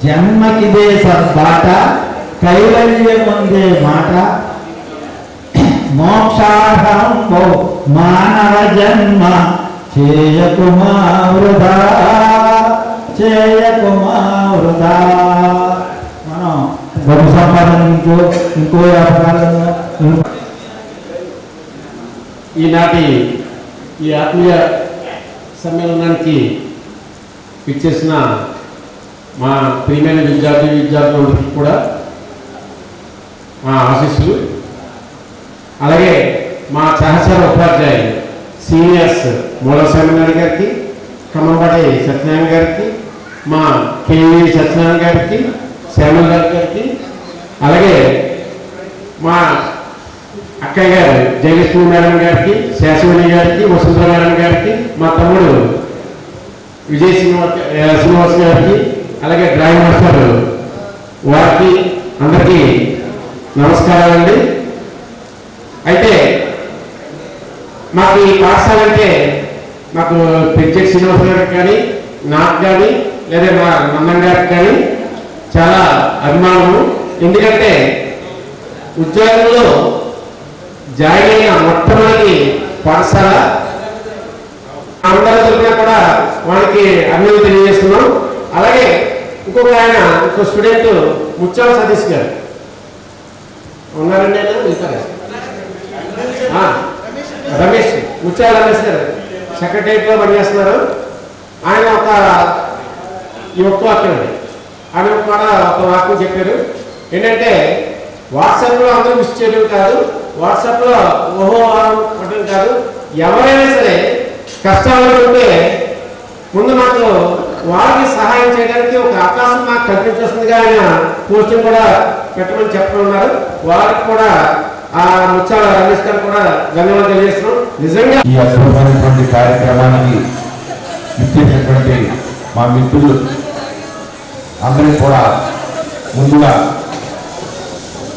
జన్మకిదే సద్బాట, కైవల్యం ఉందే మాట, మోక్షార్హం మానవ జన్మ, చేయకుమా వృధా, చేయకుమా వృధా. మనం గొప్ప సంపాదన ఇంకో వ్యాపారాలను ఈనాటి ఈ ఆత్మీయ సమ్మేళనానికి ఇచ్చేసిన మా ప్రియమైన విద్యార్థులందరికీ కూడా మా ఆశీస్సులు. అలాగే మా సహచర ఉపాధ్యాయులు సీనియర్స్ మూలస్వామి గారికి, ఖమ్మంపాటి సత్యనారాయణ గారికి, మా కేవీ సత్యనారాయణ గారికి, శ్యామల్ గారికి, అలాగే మా అక్కయ్య గారు జయలక్ష్మి మేడం గారికి, శాశ్వని గారికి, వసుంధర మేడం గారికి, మా తమ్ముడు విజయ్ శ్రీనివాస్ గారికి, అలాగే డ్రాయింగ్ మాస్టర్ వారికి అందరికీ నమస్కారాలండి. అయితే మాకు ఈ పాఠశాల అంటే మాకు పెంచెట్ శ్రీనివాస్ గారికి కానీ, నాకు కానీ, లేదా మా నందన్ గారికి కానీ చాలా అభిమానము. ఎందుకంటే ఉద్యోగంలో జాయిన్ అయిన మొట్టమొదటి పాఠశాల అందరి తరఫున కూడా వాళ్ళకి అభినందనలు తెలియజేస్తున్నాం. అలాగే ఇంకొక స్టూడెంట్ ముత్యాల సతీష్ గారు ఉన్నారండి, రమేష్, ముత్యాల రమేష్ గారు సెక్రటరియట్లో పనిచేస్తున్నారు. ఆయన ఒక వాక్యం, ఆయన కూడా ఒక వాక్యం చెప్పారు. ఏంటంటే వాట్సాప్లో అందరూ మిస్ చేయడం కాదు, వాట్సాప్లో ఓహో అనడం కాదు, ఎవరైనా సరే కష్టాలు ఉంటే ముందు మాకు వారికి సహాయం చేయడానికి ఒక అవకాశం మాకు కల్పించేస్తుందిగా ఆయన పోస్టింగ్ కూడా పెట్టమని చెప్తున్నారు. వారికి కూడా ఆ ముత్యాల రమేష్ గారు కూడా ధన్యవాదాలు తెలియజేస్తున్నాం. నిజంగా ఈ అద్భుతమైనటువంటి కార్యక్రమానికి ఇచ్చేటటువంటి మా మిత్రులు అందరికీ కూడా ముందుగా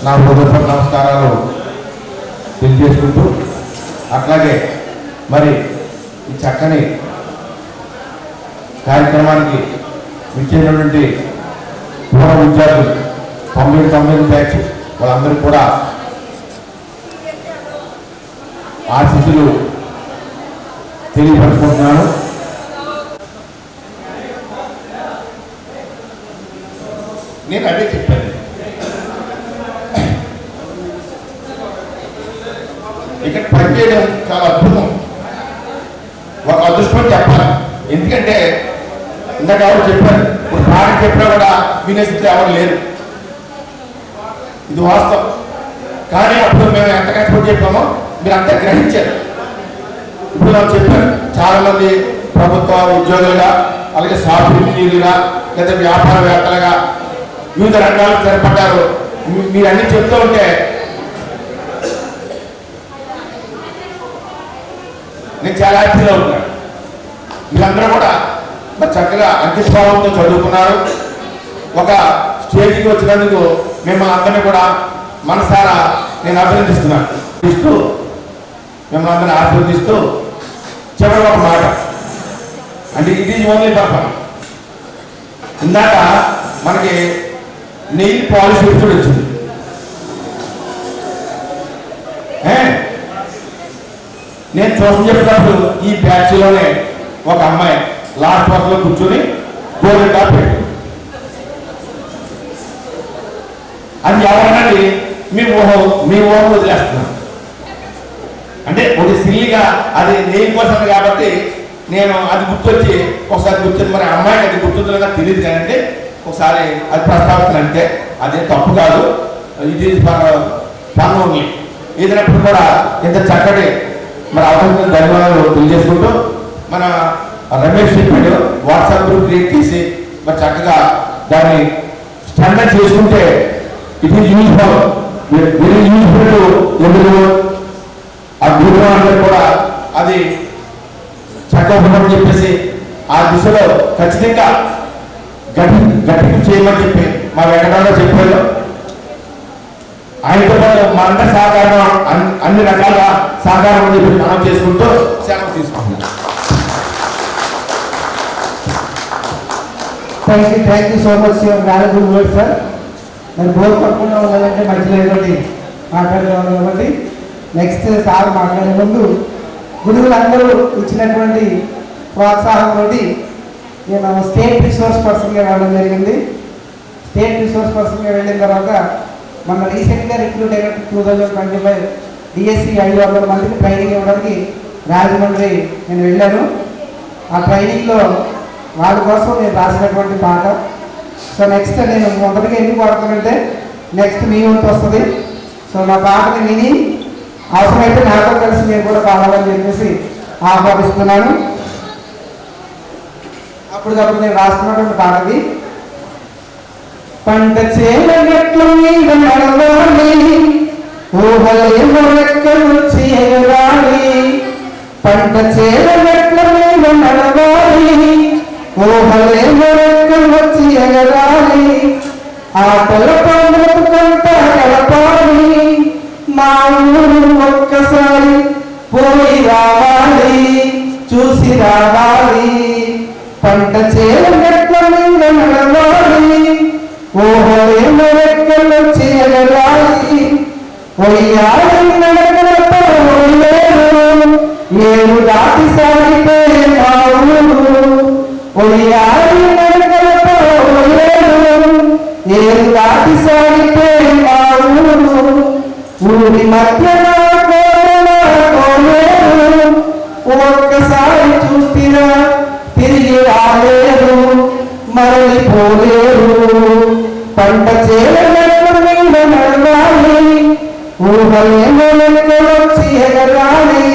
నా హృదయపూర్వక నమస్కారాలు తెలియజేసుకుంటూ, అట్లాగే మరి ఈ చక్కని కార్యక్రమానికి ఇచ్చేటటువంటి పూర్వ విద్యార్థులు 99 బ్యాచ్ వాళ్ళందరూ కూడా ఆశీస్సులు తెలియపరుచుకుంటున్నాను. నేను అదే చెప్పాను. ఇక్కడ పనిచేయడం చాలా అద్భుతం, ఒక అదృష్టం చెప్పాలి. ఎందుకంటే ఇందాక ఎవరు చెప్పారు, ఇప్పుడు పాట చెప్పినా కూడా వినే స్థితిలో ఎవరు లేరు, ఇది వాస్తవం. కానీ అప్పుడు మేము ఎంత కష్టపడి చెప్పామో మీరు అంతా గ్రహించారు. ఇప్పుడు నాకు చెప్పారు, చాలా మంది ప్రభుత్వ ఉద్యోగులుగా, అలాగే సాఫ్ట్వేర్ ఇంజనీర్లుగా, లేదా వ్యాపారవేత్తలుగా వివిధ రంగాలకు స్థిరపడ్డారు. మీరు అన్ని చెప్తూ ఉంటే నేను చాలా హ్యాపీగా ఉన్నాను. మీరందరూ కూడా మరి చక్కగా అంకితభావంతో చదువుకున్నారు. ఒక స్టేజ్కి వచ్చినందుకు మేము అందరినీ కూడా మనసారా నేను అభినందిస్తున్నాను. మిమ్మల్ని అందరినీ ఆశీర్వదిస్తూ చివరి ఒక మాట, అంటే ఇది ఓన్లీ పర్పస్. ఇందాక మనకి నెయిల్ పాలిష్ ఎపిసోడ్ వచ్చింది. నేను చూసిన చెప్పినప్పుడు ఈ బ్యాచ్లోనే ఒక అమ్మాయి లాస్ట్ వరుసలో కూర్చొని గోల్డెన్ టాప్ పెట్టి, అది ఎవరన్నది మీ ఊహం వదిలేస్తున్నాను. అంటే ఒక సిల్లిగా అది నేను కోసం కాబట్టి నేను అది గుర్తొచ్చి ఒకసారి గుర్తొచ్చి, మరి అమ్మాయికి అది గుర్తుందో తెలియదు కానీ ఒకసారి అది ప్రస్తావించాలి. అంటే అదే తప్పు కాదు, ఇది ఫన్ ఓన్లీ. ఏదైనప్పుడు కూడా ఇంత చక్కటి మరి అవకాశం ధన్యవాదాలు తెలియజేసుకుంటూ, మన రమేష్ చెప్పాడు వాట్సాప్ గ్రూప్ క్రియేట్ చేసి మరి చక్కగా దాన్ని స్టాండర్డ్ చేసుకుంటే it is useful, very useful to ఎవరి. ఆ గ్రూప్ అందరూ కూడా అది చక్కగా చెప్పేసి ఆ దిశలో ఖచ్చితంగా గట్టిగా చేయమని చెప్పి మా వెంకటరావు చెప్పారు. ఆయనతో పాటు మా అందరి సహకారం అన్ని రకాల సహకారం చెప్పి మనం చేసుకుంటూ సెలవు తీసుకుంటున్నాం. Thank you so much your valuable word sir. మరి బోర్ పడకుండా ఉండాలంటే మధ్యలో ఏదోటి మాట్లాడేవాళ్ళు కాబట్టి నెక్స్ట్ సార్ మాట్లాడే ముందు గురువులందరూ ఇచ్చినటువంటి ప్రోత్సాహంతో నేను స్టేట్ రిసోర్స్ పర్సన్గా వెళ్ళడం జరిగింది. స్టేట్ రిసోర్స్ పర్సన్గా వెళ్ళిన తర్వాత మన రీసెంట్గా రిక్రూట్ అయిన 2025 డిఎస్సి 500 మందికి ట్రైనింగ్ ఇవ్వడానికి రాజమండ్రి నేను వెళ్ళాను. ఆ ట్రైనింగ్లో వాళ్ళ కోసం నేను రాసినటువంటి పాట. సో నెక్స్ట్ నేను మొదటిగా ఎందుకు పాడుతానంటే నెక్స్ట్ మీ వంతు వస్తుంది. సో నా పాటని విని అవసరమైతే నాతో కలిసి నేను కూడా పాడాలని చెప్పేసి ఆహ్వానిస్తున్నాను. అప్పటికప్పుడు నేను రాస్తున్నటువంటి పాటది. పంట చేలగట్లు మీద నడవాలి, ఊహలేమో రెక్కలు చేయరాలి. పంట చేలగట్ల మీద నడవాలి, ఊహలేమో రెక్కలు చేయరాలి. ఆటల పండుగ కంట గడపాలి, మా ఊరు ఒక్కసారి పోయి రావాలి, చూసి రావాలి. పంట చేలగట్ల మీద నడవాలి, ఊహలేమో రెక్కలు చేయరాలి. ఒయ్యాలి నడకలతో ఏరు దాటి సాగితే మా ఊరు. ఒయ్యాలి నడకలతో ఏరు దాటి సాగితే మా ఊరు. ఊరి మధ్య ఒక్కసారి చూసినా తిరిగి రాలేరు, మరలిపోలేరు. పంట చేలగట్ల మీద నడవాలి, ఊహలేమో లెక్కలు చేయరాలి.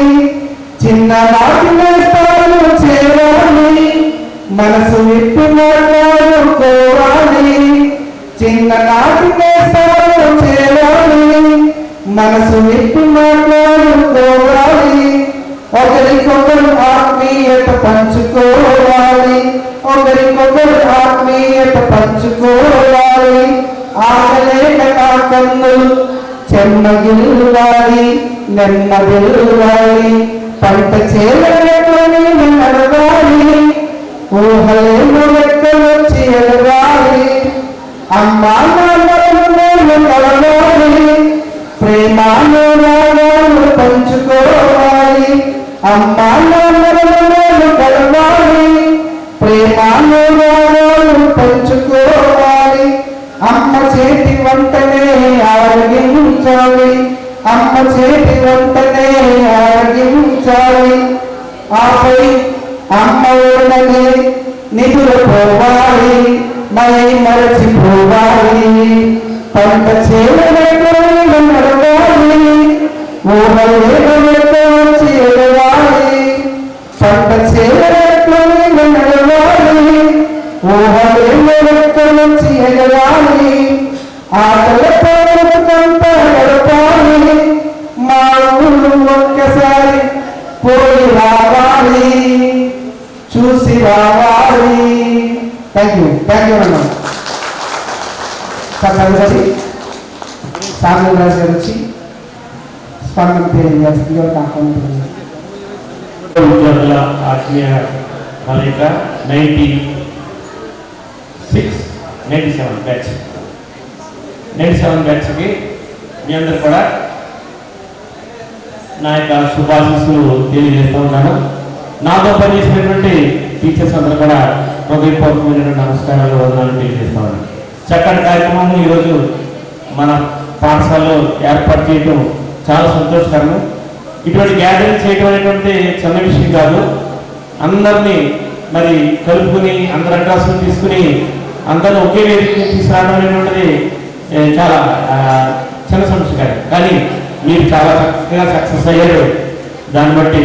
చిన్ననాటి నేస్తాలు చేరాలి, మనసు విప్పి మాట్లాడుకోవాలి. చిన్ననాటి నేస్తాలు చేరాలి, మనసు విప్పి మాట్లాడుకోవాలి. ఒకరికొకరు ఆత్మీయత పంచుకోవాలి, ఒకరికొకరు ఆత్మీయత పంచుకోవాలి. ఆగలేక నా కన్నులు చెమ్మగిల్లాలి, నెమ్మదిల్లాలి. పంట చేలగట్ల మీద నడవాలి, ఊహలేమో రెక్కలు చేయరాలి. అమ్మా నాన్నలను నేను కలవాలి, ప్రేమానురాగాలు పంచుకోవాలి. అమ్మా నాన్నలను నేను కలవాలి, ప్రేమానురాగాలు పంచుకోవాలి. చేతి వంటనే ఆరగించాలి, అమ్మ చేతి వంటనే ఆరగించాలి. ఆపై అమ్మ ఊళ్ళనే నిద్రపోవాలి, మై మరచిపోవాలి. పంట చేలతో నడవాలి, ఊహలేతో చేరవాలి. పంట చేలతో నడవాలి, ఊహలేతో చేరవాలి. ఆటలతో కొంత గడపాలి, మా ఊరు ఒక్కసారి పోయి రావాలి, చూసి రావాలి. థ్యాంక్ యూ అన్న. తదుపరి సాగర్ రాజు గారు వచ్చి స్పందన తెలియజేస్తుంది. విద్యార్థుల ఆత్మీయ కలయిక 97 బ్యాచ్కి మీ అందరు కూడా నా యొక్క శుభాశీస్సులు తెలియజేస్తూ ఉన్నాను. నాతో పనిచేసినటువంటి టీచర్స్ అందరూ కూడా హృదయపూర్వకమైనటువంటి నమస్కారాలు, వందనాలు తెలియజేస్తూ ఉన్నాను. చక్కటి కార్యక్రమం ఈరోజు మన పాఠశాలలో ఏర్పాటు చేయడం చాలా సంతోషకరం. ఇటువంటి గ్యాదరింగ్ చేయడం అనేటువంటి చిన్న విషయం కాదు. అందరినీ మరి కలుపుకుని అందరి అడ్రస్లు తీసుకుని అందరూ ఒకే వేదికని తీసుకురావడం అనేటువంటిది చాలా చిన్న సమస్య కాదు. కానీ మీరు చాలా చక్కగా సక్సెస్ అయ్యారు. దాన్ని బట్టి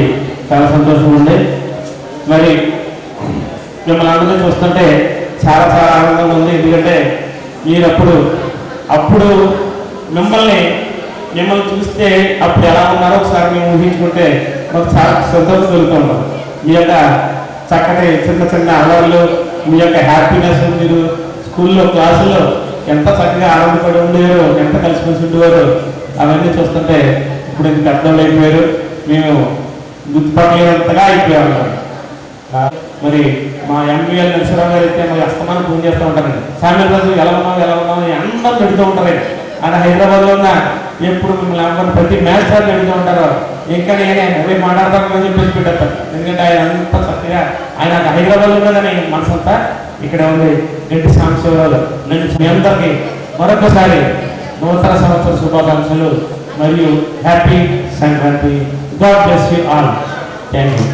చాలా సంతోషం ఉంది. మరి మిమ్మల్ని అందరినీ చూస్తుంటే చాలా చాలా ఆనందంగా ఉంది. ఎందుకంటే మీరు అప్పుడు మిమ్మల్ని చూస్తే అప్పుడు ఎలా ఉన్నారో ఒకసారి మేము ఊహించుకుంటే మాకు చాలా సంతోషం కలుగుతున్నాం. మీ యొక్క చక్కటి చిన్న అలవాళ్ళు, మీ యొక్క హ్యాపీనెస్, మీరు స్కూల్లో క్లాసుల్లో ఎంత చక్కగా ఆనందపడి ఉండేవారు, ఎంత కలిసిమెలిసి ఉండేవారు, అవన్నీ చూస్తుంటే ఇప్పుడు ఇంత అర్థం అయిపోయారు. మేము గుర్తుపట్టలేనంతగా అయిపోయాము. మరి మా ఎంపీఎల్ నరసింహరావు గారు అయితే మరి అస్తమానం ఫోన్ చేస్తూ ఉంటారండి. సామ్యం రోజు ఎలా ఉన్నాం అందరూ పెడుతూ ఉంటారండి. ఆయన హైదరాబాద్లో ఉన్న ఎప్పుడు మిమ్మల్ని అందరూ ప్రతి మ్యాచ్ సార్లు పెడుతూ ఉంటారు. ఇంకా నేనే అవి మాట్లాడతాను చెప్పేసి పెట్టేస్తాను. ఎందుకంటే ఆయన అంత చక్కగా ఆయన హైదరాబాద్లో ఉన్నదని మనసంతా ఇక్కడ ఉంది. గంటి సాంబశివరావు మీ అందరికీ మరొకసారి నూతన సంవత్సర శుభాకాంక్షలు మరియు happy Sankranti. God bless you all. Thank you.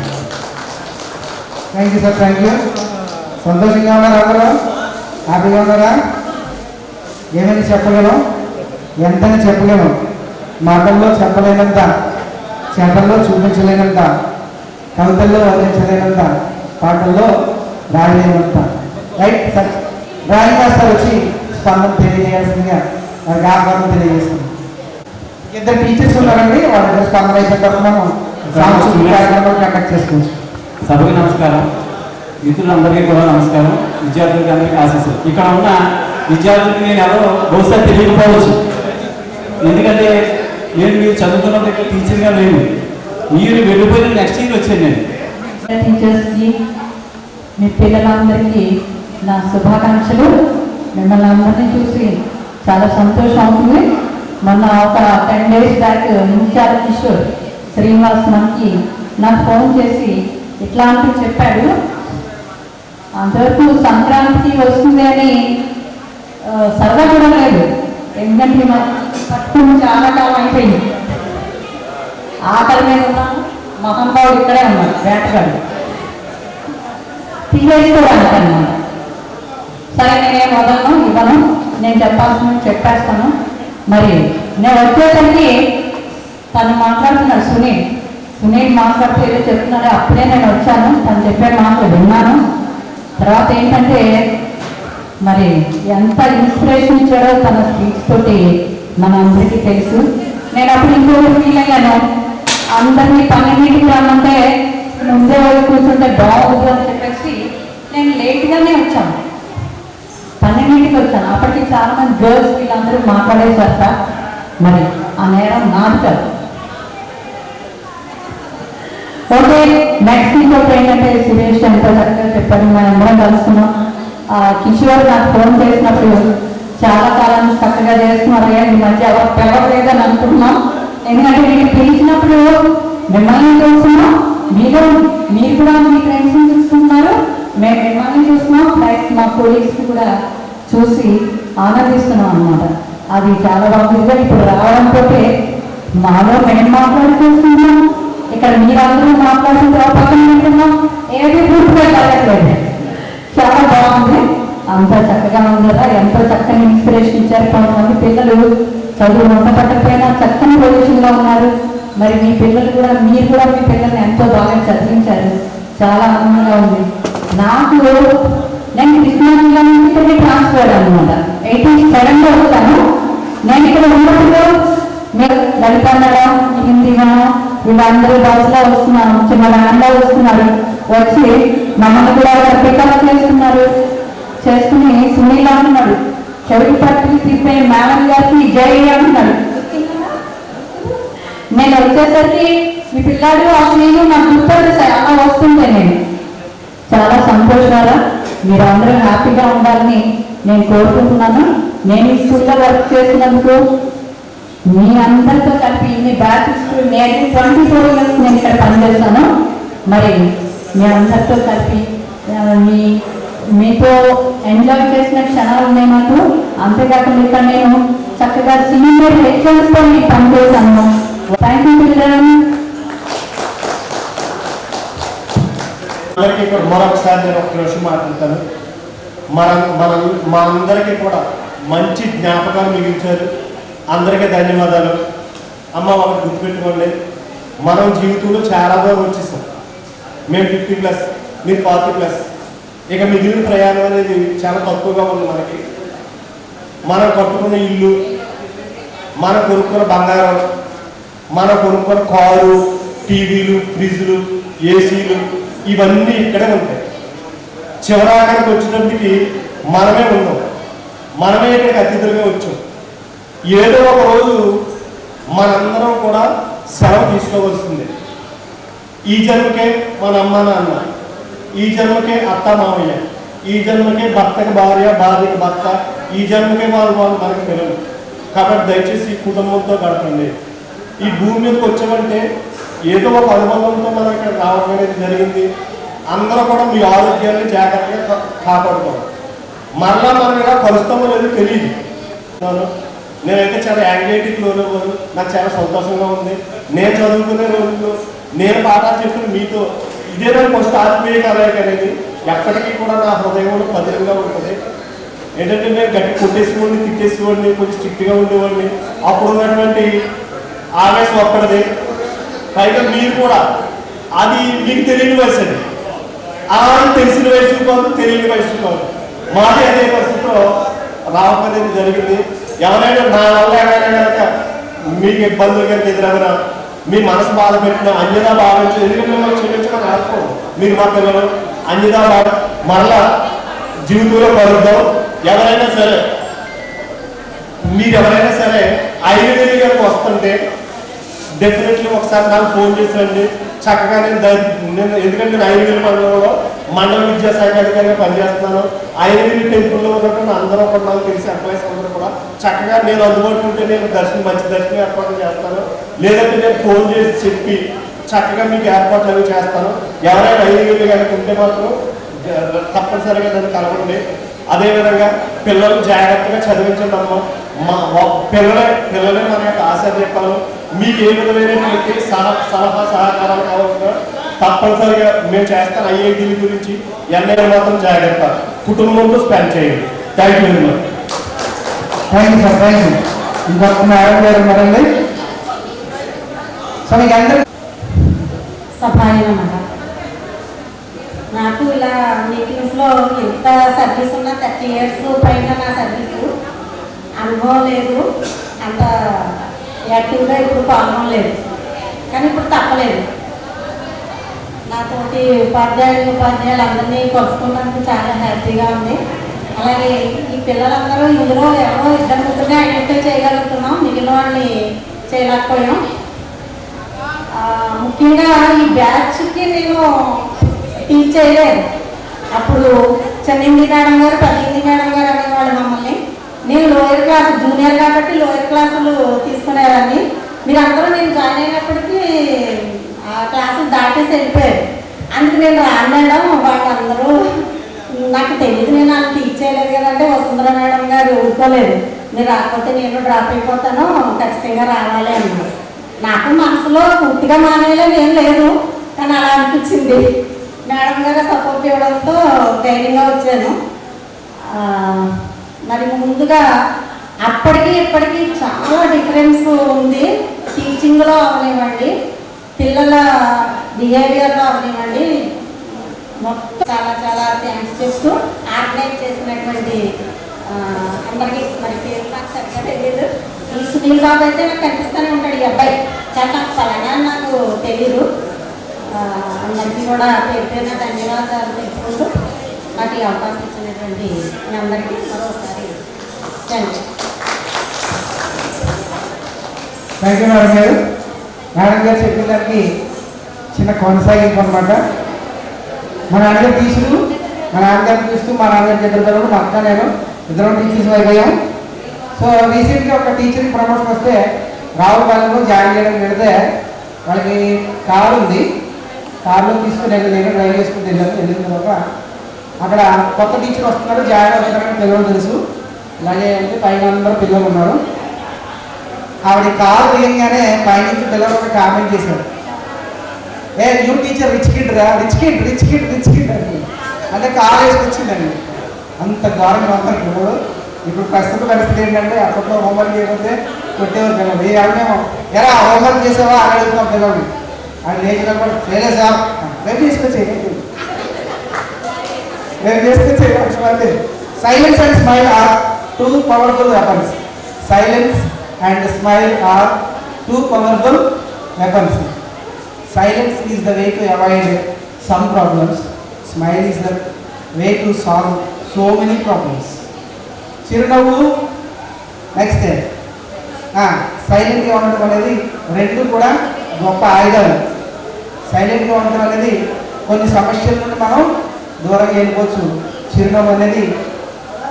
Thank you sir. Thank you. సంతోషంగా ఉన్నారా అందరూ? హ్యాపీగా ఉన్నారా? ఏమైనా చెప్పగలం, ఎంతని చెప్పగలం. మాటల్లో చెప్పలేనంత, చేతల్లో చూపించలేనంత, కవితల్లో వర్ణించలేనంత, పాటల్లో రాయలేనంత. Right sir. డ్రాయింగ్ మాస్టర్ వచ్చి స్పందన తెలియజేయాల్సిందిగా వారికి ఆహ్వానం తెలియజేస్తుంది. ఇద్దరు టీచర్స్ ఉన్నారండి, వాళ్ళ స్పందన అయిపోయిన తర్వాత మనం సాంస్కృతిక కార్యక్రమం కండక్ట్ చేసుకోవచ్చు. సభకి నమస్కారం, మిత్రులందరికీ కూడా నమస్కారం, విద్యార్థులకి అందరికీ ఆశీస్సులు. ఇక్కడ ఉన్న విద్యార్థులకి నేను ఎవరో బహుశా తెలియకపోవచ్చు. ఎందుకంటే మీరు చదువుతున్నప్పుడు ఇక్కడ టీచర్గా లేను. మీరు వెళ్ళిపోయిన నెక్స్ట్ ఇయర్ వచ్చాను నేను. టీచర్స్కి, మీ పిల్లలందరికీ నా శుభాకాంక్షలు. మిమ్మల్ని అందరినీ చూసి చాలా సంతోషం అవుతుంది. మొన్న ఒక 10 days back incharge Kishore Srinivas మనకి నాకు ఫోన్ చేసి ఇట్లాంటివి చెప్పాడు. అంతవరకు సంక్రాంతి వస్తుంది అని సరదా కూడా లేదు. ఎందుకంటే పట్టుకుని చాలా కాలం అయిపోయింది. ఆకలి మీద ఉన్నాము. మహానుభావుడు ఇక్కడే ఉన్నాడు, వేటగాడు తీసేసుకోవడానికి అన్నమాట. సరే నేనేం వదలను, ఇవ్వను, నేను చెప్పాల్సిన చెప్పేస్తాను. మరి నేను వచ్చేసరికి తను మాట్లాడుతున్నాడు, సునీల్ మాట్లాడుతూ ఏదో చెప్తున్నాడు. అప్పుడే నేను వచ్చాను, తను చెప్పే మాటలు విన్నాను. తర్వాత ఏంటంటే మరి ఎంత ఇన్స్పిరేషన్ ఇచ్చాడో తన స్పీచ్ తోటి మన అందరికీ తెలుసు. నేను అప్పుడు ఇంకొక ఫీల్ అయ్యాను, అందరినీ 12కి రమ్మంటే ముందే వచ్చి కూర్చుంటే బాగుంది అని చెప్పేసి నేను లేట్గానే వచ్చాను. 12కి వచ్చాను. అప్పటికి చాలా మంది గర్ల్స్ వీళ్ళందరూ మాట్లాడేశారట. మరి ఆ నేరం నాది కాదు. ఓకే, నెక్స్ట్ ఇంకొకటి ఏంటంటే సురేష్ ఎంతో చక్కగా చెప్పారు. మనం అందరం కలుస్తున్నాం. కిషోర్ నాకు ఫోన్ చేసినప్పుడు చాలా కాలం చక్కగా చేస్తున్నారయ్యా, ఈ మధ్య ఎవరు పిలవలేదని అనుకుంటున్నాం. ఎందుకంటే నేను పిలిచినప్పుడు మిమ్మల్ని చూస్తున్నాం, మీరు కూడా మీ ఫ్రెండ్స్ని చూస్తున్నారు, మేము మిమ్మల్ని చూస్తున్నాం, ప్లస్ మా కొలీగ్స్ కూడా చూసి ఆనందిస్తున్నాం అన్నమాట. అది చాలా బాగుంది. ఇప్పుడు రావడంతో మాలో మేము మాట్లాడుకుంటున్నాం, ఇక్కడ మీరందరూ మాట్లాడుకుంటూ పక్కన పెట్టుకున్నాం, ఏది పూర్తిగా జరగట్లేదు. చాలా బాగుంది, అంత చక్కగా ఉందా. ఎంతో చక్కని ఇన్స్పిరేషన్ ఇచ్చారు. కొంతమంది పిల్లలు చదువు వంట పట్టకపోయినా చక్కని పొజిషన్లో ఉన్నారు. మరి మీ పిల్లలు కూడా, మీరు కూడా మీ పిల్లల్ని ఎంతో బాగా చదివించారు. చాలా ఆనందంగా ఉంది నాకు. నేను కృష్ణా జిల్లా నుంచి ఇక్కడికి ట్రాన్స్ఫర్ అనమాట. 87లో వచ్చాను. నేను ఇక్కడ ఉన్నప్పుడు మీరు లలిత మేడం, హిందీ మేడం వీళ్ళందరూ బస్సులో వస్తున్నాను, చిన్న వ్యాన్లో వస్తున్నారు. వచ్చి మమ్మల్ని కూడా పికప్ చేసుకుని సునీల్ అంటున్నాడు, చెవిటి పట్టుకు తిప్పే మేడం గారికి జై అంటున్నాడు. నేను వచ్చేసరికి మీ పిల్లాడు ఆ సునీలు నాకు గుర్తొచ్చేసాయి. అలా వస్తుంటే నేను చాలా సంతోషాలు. మీరు అందరూ హ్యాపీగా ఉండాలని నేను కోరుకుంటున్నాను. నేను ఈ స్కూల్లో వర్క్ చేసినందుకు మీ అందరితో కలిపి ఇన్ని బ్యాచెస్, నేను 24 years నేను ఇక్కడ పనిచేస్తాను. మరి మీ అందరితో కలిపి మీతో ఎంజాయ్ చేసిన క్షణాలు ఉన్నాయి నాకు. అంతేకాకుండా ఇక్కడ నేను చక్కగా సీనియర్ లెక్చరర్స్తో మీకు పనిచేశాను. Thank you children. మరొకసారి నేను ఒక నిమిషం మాట్లాడతాను. మా అందరికీ కూడా మంచి జ్ఞాపకాలు మిగిల్చారు. అందరికీ ధన్యవాదాలు. అమ్మ ఒకటి గుర్తుపెట్టుకోండి, మనం జీవితంలో చాలా దూరం వచ్చేసాం. మేము 50+, మీరు 40+. ఇక మిగిలిన ప్రయాణం అనేది చాలా తక్కువగా ఉంది మనకి. మనం కట్టుకున్న ఇల్లు, మనం కొనుక్కున్న బంగారం, మనం కొనుక్కున్న కారు, టీవీలు, ఫ్రిడ్జ్లు, ఏసీలు ఇవన్నీ ఇక్కడే ఉంటాయి. చివరాకానికి వచ్చేటప్పటికి మనమే ఉన్నాం, మనమే ఇక్కడికి అతిథులుగా వచ్చాం. ఏదో ఒక రోజు మనందరం కూడా సెలవు తీసుకోవాల్సిందే. ఈ జన్మకే మన అమ్మ నాన్న, ఈ జన్మకే అత్త మామయ్య, ఈ జన్మకే భర్తకి భార్య, భార్యకి భర్త, ఈ జన్మకే వాళ్ళు మనకి పిల్లలు. కాబట్టి దయచేసి కుటుంబంతో గడపండి. ఈ భూమి మీదకి వచ్చామంటే ఏదో ఒక అనుబంధంతో మనం ఇక్కడ రావడం అనేది జరిగింది. అందరూ కూడా మీ ఆరోగ్యాన్ని జాగ్రత్తగా కాపాడుకోవాలి. మరలా మనం ఇలా కలుస్తామో లేదో తెలియదు. నేనైతే చాలా యాంగ్జైటీకి లోనవ్వను. నాకు చాలా సంతోషంగా ఉంది. నేను చదువుకునే రోజుల్లో నేను పాఠాలు చెప్పిన మీతో ఇదే నాకు ఫస్ట్ ఆత్మీయ కలయిక అనేది ఎప్పటికీ కూడా నా హృదయంలో పదిలంగా ఉంటుంది. ఏంటంటే నేను గట్టి కొట్టేసేవాడిని, తిట్టేసేవాడిని, కొంచెం స్ట్రిక్ట్గా ఉండేవాడిని. అప్పుడు ఉన్నటువంటి ఆవేశం ఒక్కడిది. పైగా మీరు కూడా అది మీకు తెలియని వయసు, అది అలా తెలిసిన వయసు కాదు, తెలియని వయసు కాదు. మాది అదే పరిస్థితిలో రావడం అనేది జరిగింది. ఎవరైనా నా వల్ల ఎవరైనా కనుక మీకు ఇబ్బందులు కనుక ఎదురైనా, మీ మనసు బాధ పెట్టినా, అన్యదా భావించి, ఎందుకంటే మిమ్మల్ని క్షమించమని ఆడుకోండి. మీరు మా పిల్లలు అన్యదా భావ మరలా జీవితంలో కలుద్దాం. ఎవరైనా సరే, మీరు ఎవరైనా సరే ఐఐటి గారికి వస్తుంటే డెఫినెట్లీ ఒకసారి నాకు ఫోన్ చేసిరండి. చక్కగా నేను ఎందుకంటే నేను ఐఐటి మండలంలో మండల విద్యాశాఖ అధికారిగా పనిచేస్తున్నాను. ఐఐటి టెంపుల్లో ఉన్నటువంటి అందరూ కూడా నాకు తెలిసి ఎంప్లాయీస్ అందరూ కూడా చక్కగా నేను అందుబాటులో ఉంటే నేను మంచి దర్శనం ఏర్పాటు చేస్తాను. లేదంటే నేను ఫోన్ చేసి చెప్పి చక్కగా మీకు ఏర్పాట్లు అవి చేస్తాను. ఎవరైనా ఐఐటి కనుక ఉంటే మాత్రం తప్పనిసరిగా నన్ను కలవండి. అదేవిధంగా పిల్లలు జాగ్రత్తగా చదివించండి అమ్మ. పిల్లలే మన యొక్క ఆశాదీపాలు. మీకు ఏ విధమైనటువంటి సలహా సహకారాలు కావాల్సిన తప్పనిసరిగా మేము చేస్తాను. ఐఐటీల గురించి ఎన్నైనా మాత్రం జాగ్రత్త, కుటుంబంతో స్పెండ్ చేయండి. Thank you very much. Thank you sir, thank you. ఇంకొక మేడం గారు ఉన్నారండి. సో మీకు అందరూ సభాయనమాట. నాకు ఇలా మీటింగ్స్లో ఎంత సర్వీస్ ఉన్నా 30 years పైన నా సర్వీసు అనుభవం లేదు. అంత యాక్టివ్గా ఇప్పుడు పాల్గొనలేదు. కానీ ఇప్పుడు తప్పలేదు. నాతోటి ఉపాధ్యాయులు అందరినీ కలుసుకున్నందుకు చాలా హ్యాపీగా ఉంది. అలాగే ఈ పిల్లలందరూ ఇందులో ఎవరో 2-3 ఐడెంటిఫై చేయగలుగుతున్నాం, మిగిలిన వాళ్ళని చేయలేకపోయాం. ముఖ్యంగా ఈ బ్యాచ్కి నేను టీచ్ చేయలేదు. అప్పుడు చెన్నింది మేడం గారు, పదింది మేడం గారు అనేవాళ్ళు మమ్మల్ని. నేను లోయర్ క్లాస్, జూనియర్ కాబట్టి లోయర్ క్లాసులు తీసుకునేదాన్ని. మీరందరూ నేను జాయిన్ అయినప్పటికీ ఆ క్లాసులు దాటేసి వెళ్ళిపోయారు. అందుకు నేను రానడం వాళ్ళందరూ నాకు తెలియదు, నేను వాళ్ళు టీచ్ చేయలేదు కదంటే వసుంధర మేడం గారు ఊరుకోలేదు, మీరు రాకపోతే నేను డ్రాప్ అయిపోతాను, ఖచ్చితంగా రావాలి అన్నారు. నాకు మనసులో పూర్తిగా మానేయాలని ఏం లేదు, కానీ అలా అనిపించింది. మేడం గారు సపోర్ట్ ఇవ్వడంతో ధైర్యంగా వచ్చాను. మరి ముందుగా అప్పటికి ఇప్పటికీ చాలా డిఫరెన్స్ ఉంది. టీచింగ్లో అవనివ్వండి, పిల్లల బిహేవియర్లో అవనివ్వండి, మొత్తం చాలా చాలా థ్యాంక్స్ చెప్తూ ఆర్గనైజ్ చేసినటువంటి అందరికీ మరి పేరు నాకు సరిగ్గా తెలియదు. ఈ సునీల్ బాబు అయితే నాకు కనిపిస్తూనే ఉంటాడు, ఈ అబ్బాయి కానీ నాకు పలానా నాకు తెలీదు. అందరికీ కూడా పేరు పేరున ధన్యవాదాలు తెలుసుకుంటూ నాకు ఈ అవకాశం ఇచ్చినటువంటి మీ అందరికీ మరోసారి thank you. Thank you madam గారు. మేడం గారు చెప్పిన దానికి చిన్న కొనసాగింపు అనమాట. మా నాన్నగారు టీచరు, మా నాన్నగారిని చూస్తూ మా నాన్నగారికి ఇద్దరు మా అక్క నేను ఇద్దరం టీచర్స్ అయిపోయాం. సో రీసెంట్గా ఒక టీచర్కి ప్రమోషన్ వస్తే రావులపాలెంలో జాయిన్ చేయడానికి వెళితే వాళ్ళకి కారు ఉంది, కారులో తీసుకుని నేను డ్రైవ్ చేసుకుని వెళ్ళిన తర్వాత అక్కడ కొత్త టీచర్ వస్తున్నారు, జాయిన్ అవుతున్నారని పిల్లలు తెలుసు. అలాగే అంటే పైన అందరూ పిల్లలు ఉన్నారు. ఆవిడ కారు దిగంగానే పైనుంచి పిల్లలు ఒక కామెంట్ చేశారు, a new teacher rich kid రా, rich kid rich kid rich kid అని. అంటే కారు వేసుకొచ్చిందండి. అంత ఘోరంగా ఉంటారు పిల్లలు. ఇప్పుడు ప్రస్తుత పరిస్థితి ఏంటంటే అప్పట్లో హోంవర్క్ చేయకపోతే కొట్టేవారు పిల్లలు. ఎవరినేమో ఎరా హోంవర్క్ చేసావా అని అడుగుతాం పిల్లల్ని. అది నేర్చినప్పుడు చేయలేసా, రేపు తీసుకొచ్చేయండి, రేపు తీసుకొచ్చేయండి. Silence and smile are two powerful weapons. సైలెన్స్ and smile are two powerful weapons. Silence is the way to avoid some problems. Smile is the way to solve so many problems. చిరునవ్వు నెక్స్ట్ సైలెంట్గా ఉండడం అనేది రెండు కూడా గొప్ప ఆయుధాలు. సైలెంట్గా ఉండడం అనేది కొన్ని సమస్యల నుండి మనం దూరంగా వెళ్ళిపోవచ్చు. చిరునవ్వు అనేది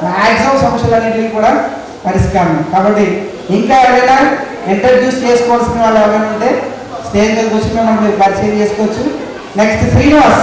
మ్యాక్సిమం సమస్యలన్నింటినీ కూడా పరిష్కారం. కాబట్టి ఇంకా ఎవరైనా ఇంట్రడ్యూస్ చేసుకోవాల్సిన వాళ్ళు ఎవరైనా ఉంటే స్టేజ్ మీద కూర్చుని మనం పరిచయం చేసుకోవచ్చు. నెక్స్ట్ శ్రీనివాస్.